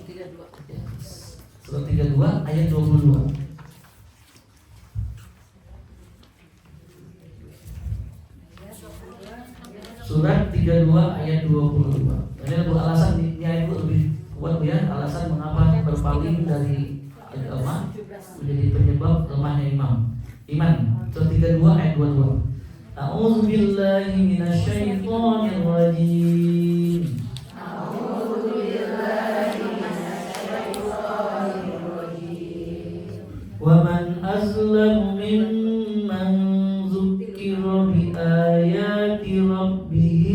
Surat 32 ayat 22. Surat 32 ayat 22. Ini ada alasan ini ayat itu lebih kuat ya, alasan mengapa berpaling dari agama menjadi penyebab lemahnya iman. Surat 32 ayat 22. A'udzu billahi minasyaitonir rajim. وَمَنْ أَظْلَمُ مِمَّنْ ذُكِّرَ بِآيَاتِ رَبِّهِ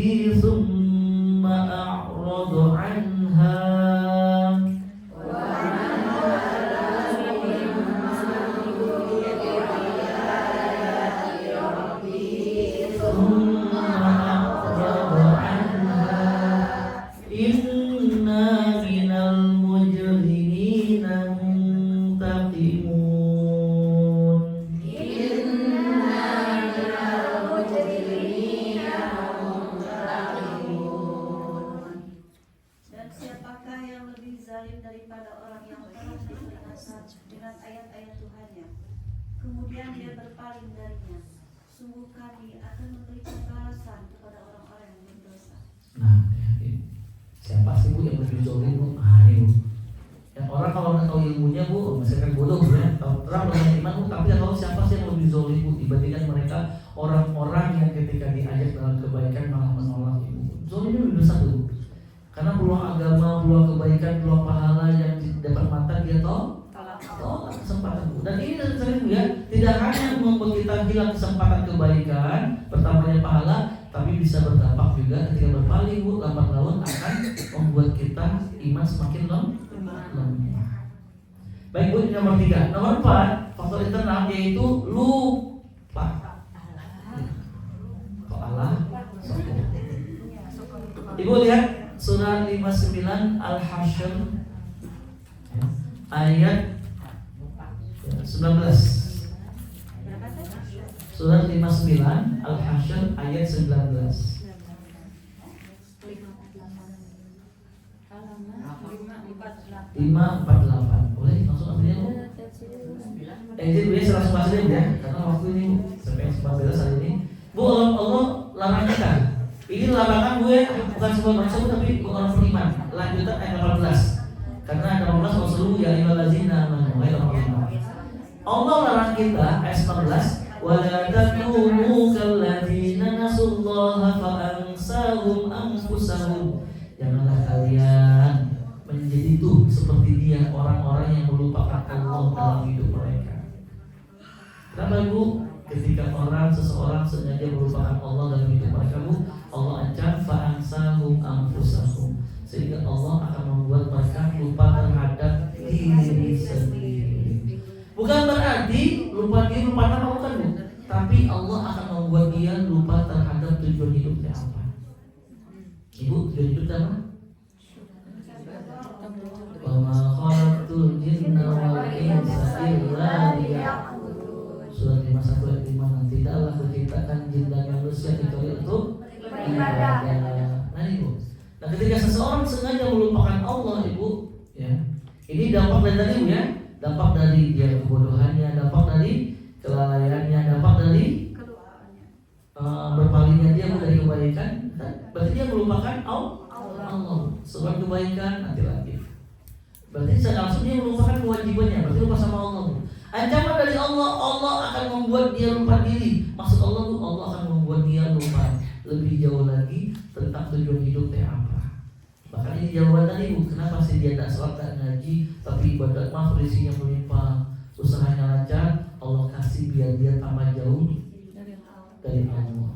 ثُمَّ أَعْرَضَ عَنْهَا إِنَّا مِنَ الْمُجْرِمِينَ منتقمون. Dan siapakah yang lebih zalim daripada orang yang telah diperingatkan dengan ayat-ayat Tuhannya, kemudian dia berpaling darinya? Sungguh kami akan memberikan balasan kepada orang-orang yang berdosa. Nah, siapa sih Bu yang lebih zalim Bu? Ini Bu. Yang orang kalau nggak tahu ilmunya Bu, misalkan bodoh Bu ya, tahu terang dengan iman Bu, tapi tahu siapa sih yang lebih zalim Bu dibandingkan mereka orang-orang yang ketika diajak dalam kebaikan malah menolak Ibu. Zalimnya lebih besar Bu. Karena peluang agama, peluang kebaikan, peluang pahala yang dapat mata dia tolak kesempatan Bu. Dan ini sering Bu ya, tidak hanya membuat kita hilang kesempatan kebaikan, pertamanya pahala, tapi bisa berdampak juga ketika berpaling Bu, lambat laun akan membuat kita iman semakin lemah. Baik Bu, ini nomor 3. Nomor 4, faktor internal yaitu lupa. Kok Allah? Ibu lihat surah 59 Al-Hasyr ayat 19. Berapa teh? Surat 59 Al-Hasyr ayat 19. Halaman 548. 548. Boleh langsung artinya Bu? Jadi gue langsung bahas aja ya, karena waktu ini sampai 19 hari ini. Bu, Allah larang kita. Ini larangan gue bukan sebuah bangsa tapi orang beriman. Lanjutan ayat 18. Karena ayat 18 Rasulullah ya ayyuhallazina amanu ayat 18. Allah larang kita ayat 19, wa la takunu kalladzina nasullaha fa ansahum anfusahum. Janganlah kalian menjadi tuh seperti dia orang-orang yang melupakan Allah dalam hidup mereka. Kenapa Bu? Ketika seseorang sengaja melupakan Allah dalam hidup mereka Bu, Allah ancam fa'ansahum anfusahum, sehingga Allah akan membuat mereka lupa terhadap diri sendiri. Bukan berarti lupa diri, lupa nama, bukan Bu, tapi Allah akan membuat dia lupa terhadap tujuan hidupnya apa. Ibu, tujuan hidupnya apa? Wa ma khalaqtul jinna wal insa illa liya'budun. Surat 51 ayat 5. Tidaklah kuciptakan jin dan manusia kecuali untuk beribadah. Nah Ibu, nah ketika seseorang sengaja melupakan Allah Ibu, ya, ini dampak dari tadi Bu ya, dampak dari dia kebodohannya, dampak dari kelalaiannya, dampak dari berpalingnya dia dari kebaikan. Berarti dia melupakan Allah. Sebab kebaikan nanti lagi. Berarti secara langsung dia melupakan kewajibannya, berarti lupa sama Allah. Ancaman dari Allah, Allah akan membuat dia lupa diri. Maksud Allah itu Allah akan membuat dia lupa lebih jauh lagi tentang tujuan hidupnya apa. Bahkan ini jawaban tadi Bu, kenapa sih dia tak sholat, tak ngaji, tapi ibadat mah rezeki melimpah, usahanya lancar, Allah kasih biar dia tambah jauh dari Allah.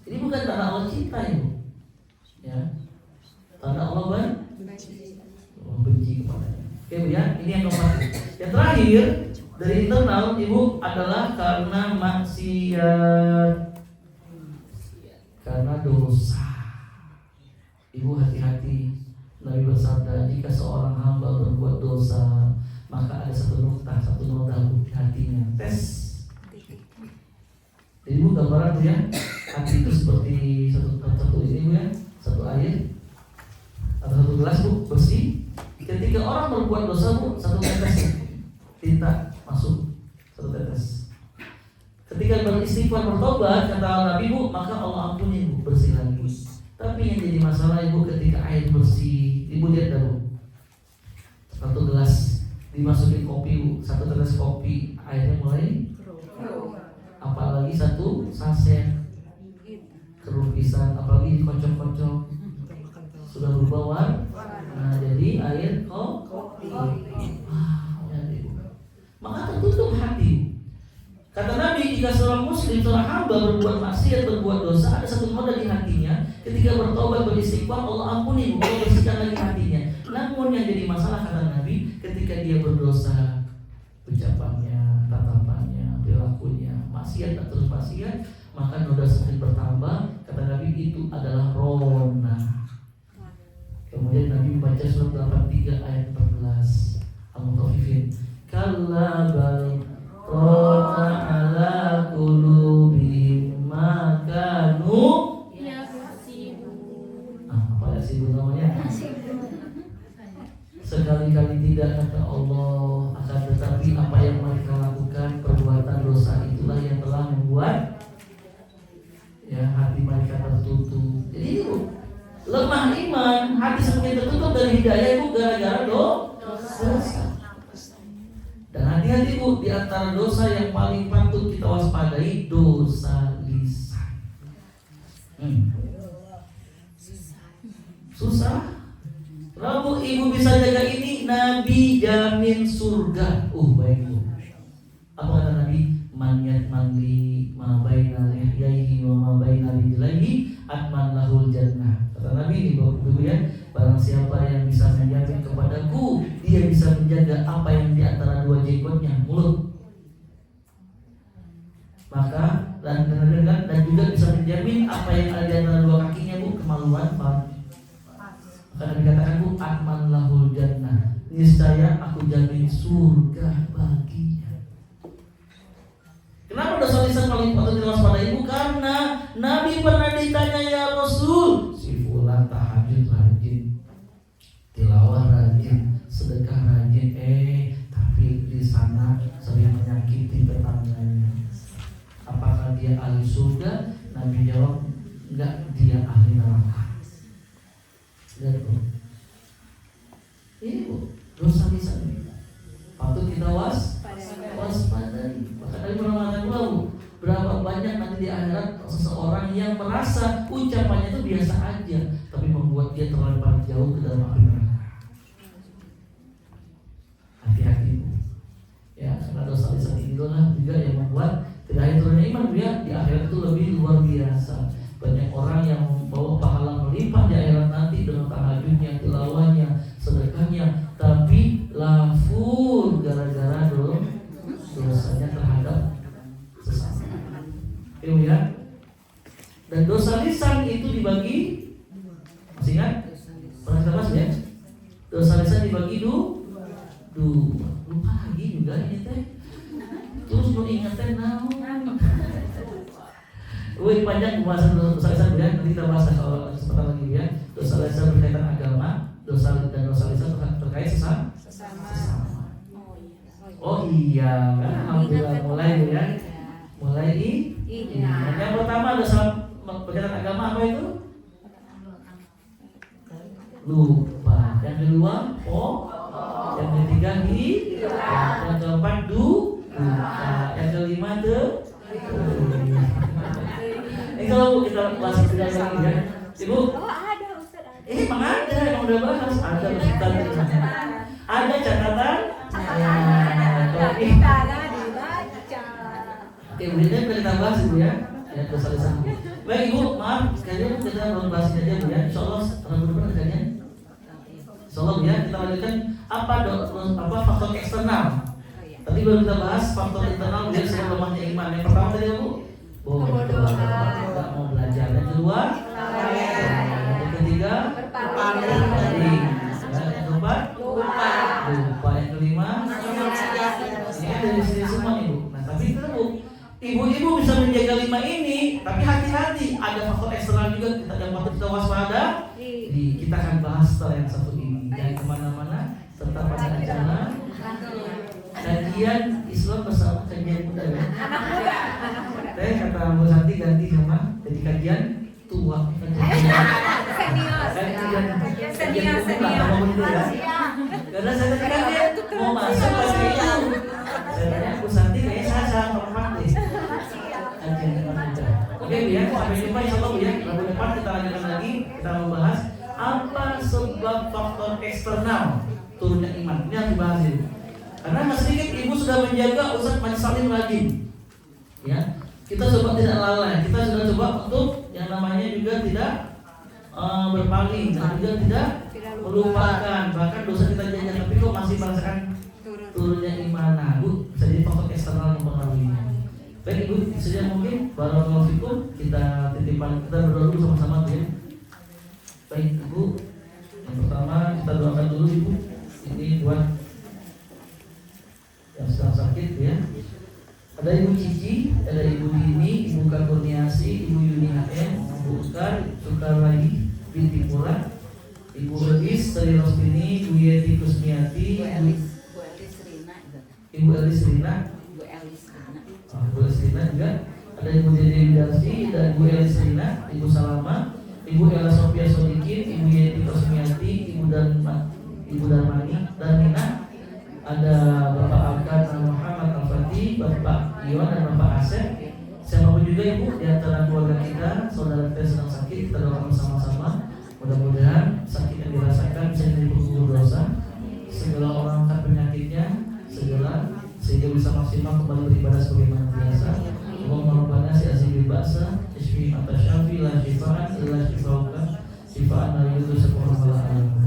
Ini bukan tanda Allah cinta Ibu, ya. Tanda Allah benci kepadanya. Oke Bu ya, ini yang keempat. Yang terakhir dari internal Ibu adalah karena maksiat, karena dosa. Ibu hati-hati. Nabi bersabda, jika seorang hamba berbuat dosa, maka ada satu noda di hatinya. Tes. Jadi Bu gambaran Bu ya, hati itu seperti satu ini Bu ya, satu air atau satu gelas Bu, bersih. Ketika orang berbuat dosa Bu, satu tetes tinta masuk, satu tetes. Ketika beristighfar bertobat kata Nabi Bu, maka Allah ampuni Bu, bersih lagi. Tapi yang jadi masalah Ibu ketika air bersih, Ibu lihat dah Bu, satu gelas dimasukin kopi Bu, satu tetes kopi, airnya mulai apalagi satu saset keruh pisan, apalagi dikocok-kocok sudah berubah warna. Nah, jadi air kopi. Maka tertutup hati. Kata Nabi, jika seorang muslim, seorang hamba berbuat maksiat, berbuat dosa, ada satu noda di hatinya. Ketika bertobat, beristighfar, Allah ampuni, Allah bersihkan lagi hatinya. Namun yang jadi masalah kata Nabi, ketika dia berdosa, ucapannya, tatapannya, perilakunya, maksiat tak terus maksiat, maka noda semakin bertambah. Kata Nabi, itu adalah rona. Kemudian Nabi membaca surat 83 ayat 14 Al-Mutaffifin. Kalla bal rana ala qulubihim ma kanu yaksibun. Apa yaksibun namanya? Sekali-kali tidak kata Allah, akan tetapi apa yang mereka lakukan, perbuatan dosa itulah yang telah membuat ya hati mereka tertutup. Jadi itu lemah iman, hati semakin tertutup dari hidayah Ibu gara-gara dosa. Dan hati-hati Bu, di antara dosa yang paling patut kita waspadai, dosa lisan. Susah. Kalau Ibu bisa jaga ini, Nabi jamin surga. Baik Bu. Apa kata Nabi? Man yatmanli ma baina lihyaihi wa ma baina rijlaihi atman lahul jannah. Kata Nabi ini Bapak Ibu ya, barang siapa yang bisa menjamin kepadaku, dia bisa menjaga apa yang di antara dua jenggotnya, mulut. Maka dan juga bisa menjamin apa yang ada di antara dua kakinya Bu, kemaluan. Maka dikatakan Bu, atman lahul jannah, niscaya aku jamin surga baginya. Nabi pernah ditanya, ya Rasul, si fulan tahajud rajin, tilawah rajin, sedekah rajin, tapi di sana sering menyakiti tetangganya. Apakah dia ahli surga? Nabi jawab, enggak, dia ahli neraka. Lihat Bu, ini Bu, dosa lisan patut kita waspadai. Maka Nabi pernah mengatakan, berapa banyak nanti di akhirat seseorang yang merasa ucapannya itu biasa aja, tapi membuat dia terlempar jauh ke dalam api neraka. Hati-hati Bu. Ya, karena dosa lisan inilah juga yang membuat tidak hanya turunnya iman Bu ya, di akhirat itu lebih luar biasa. Banyak orang yang membawa pahala melimpah di akhirat nanti dengan tahajudnya, tilawahnya, sedekahnya, tapi lafur gara-gara dosanya terhadap sesama. Itu ya. Dan dosa lisan itu dibagi, masih ingat? Pernah kita bahas ya? Dosa lisan dibagi dua. Lupa lagi juga ini teh. Terus mau ingatkan naon. Wih, panjang pembahasan dosa lisan ya. Nanti kita bahas kalau kesempatan lagi ya. Dosa lisan berkaitan agama, dosa lisan terkait sesama. Oh iya, alhamdulillah mulai ya. Mulai yang pertama dosa berkaitan agama apa itu? Lupa. Yang kedua, yang ketiga yang keempat duka. Yang kelima kalau kita bahas tidak lagi ya, Ibu. Ada Ustaz. Emang udah bahas. Ada Ustaz. Ada catatan. Oke, berikutnya kita bahas Ibu ya. Ya, dosa lisan. Baik Ibu, maaf, kayaknya kita belum bahas ini aja Bu ya. Insyaallah tahun depan kayaknya. Insyaallah ya, kita lanjutkan apa faktor eksternal. Tadi baru kita bahas faktor internal biar saya lemahnya iman. Yang pertama tadi Bu, tidak mau belajar. Yang kedua, yang ketiga, berpaling. Yang keempat, lupa. Yang kelima, ini dari sini semua nih Bu. Nah tapi itu Bu, ibu-ibu bisa menjaga 5 ini, tapi hati-hati ada faktor eksternal juga yang patut kita waspada. Kita akan bahas setelah yang satu ini. Jangan kemana-mana, tetap pada acara kajian Islam bersama kajian muda ya. Teh kata Bu Santi ganti sama jadi kajian tua. Senior. Karena saya tadi kan mau masuk pas itu. Saya tanya Bu Santi kayaknya saya salah tempat deh. Kajian muda. Oke Bu ya, sampai jumpa insyaallah Bu ya. Minggu depan kita lanjutkan lagi, kita membahas apa sebab faktor eksternal turunnya iman. Ini harus dibahas ini. Karena masih sedikit ibu sudah menjaga Ustaz Majsalim rajin. Ya, kita coba tidak lalai. Kita sudah coba untuk yang namanya juga tidak berpaling dan juga tidak melupakan. Bahkan dosa kita jaga tapi kok masih merasakan turunnya iman. Nah, Bu, bisa jadi faktor eksternal yang mempengaruhinya. Baik Ibu, saja mungkin barakallahu fikum, kita titipan, kita berdoa dulu sama-sama ya. Baik Ibu, yang pertama kita doakan dulu Ibu. Ini buat yang sedang sakit ya. Ada Ibu Cici, ada Ibu Dini, Ibu Kurniasi, Ibu Yuni HM, Ibu Ukar, Sukarlai binti Pura, Ibu Elis dari Rostini, Ibu Yeti Kusmiati, Ibu Elis Rina, Ibu Elis Rina juga. Ada Ibu Dede Widarsi, ada Ibu Elis Rina, Ibu Salama, Ibu Ella Sofia Sodikin, Ibu Yeti Kusmiati, Ibu Darmani dan Nina. Ada Bapak Alkan Muhammad Al-Fatih, Bapak Iwan dan Bapak Asep. Siapapun juga Ibu di antara keluarga kita, saudara kita sedang sakit, kita doakan bersama-sama. Mudah-mudahan sakit yang dirasakan bisa menjadi penggugur dosa. Segala orang angkat penyakitnya, sehingga bisa maksimal kembali beribadah sebagaimana biasa. Allahumma rabbana si'azibil ba'sa, isfi mata syafi la shifa'an illa shifa'uka, shifa'an la yudu sepuluh malam.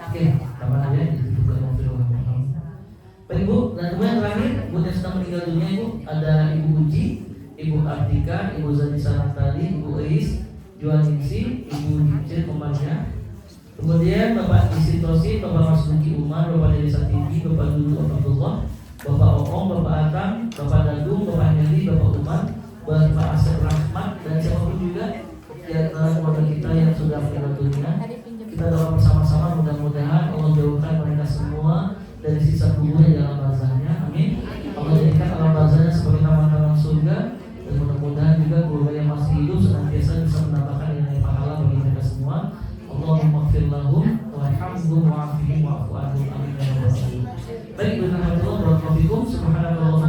Oke, kapan aja itu juga mau. Baik Bu, dan kemudian terakhir Bu yang sedang meninggal dunia Ibu, ada Ibu Uji, Ibu Artika, Ibu Zati Sanatali, Ibu Eis, Juaningsi, Ibu Dicet Komarnya, Kemudian Bapak Isitosi, Bapak Mas Duki Umar, Bapak Deli Satibi, Bapak Dulu Abdullah, Bapak Oong, Bapak Atang, Bapak Dadung, Bapak Heli, Bapak Umar, Bapak Asep Rahmat, dan siapapun juga di antara keluarga kita yang sudah meninggal dunia. Kita doa bersama-sama, mudah-mudahan Allah jauhkan mereka semua dari sisa kuburnya dalam barzahnya. Amin. Allah jadikan alam barzahnya sebagai taman-taman surga, dan mudah-mudahan juga keluarga yang masih hidup senantiasa bisa menambahkan nilai pahala bagi mereka semua. Allahumma ighfir lahum warhamhum wa'afihim wa'fu anhum. Amin ya rabbal alamin. Baik, berkata Allah, subhanallahi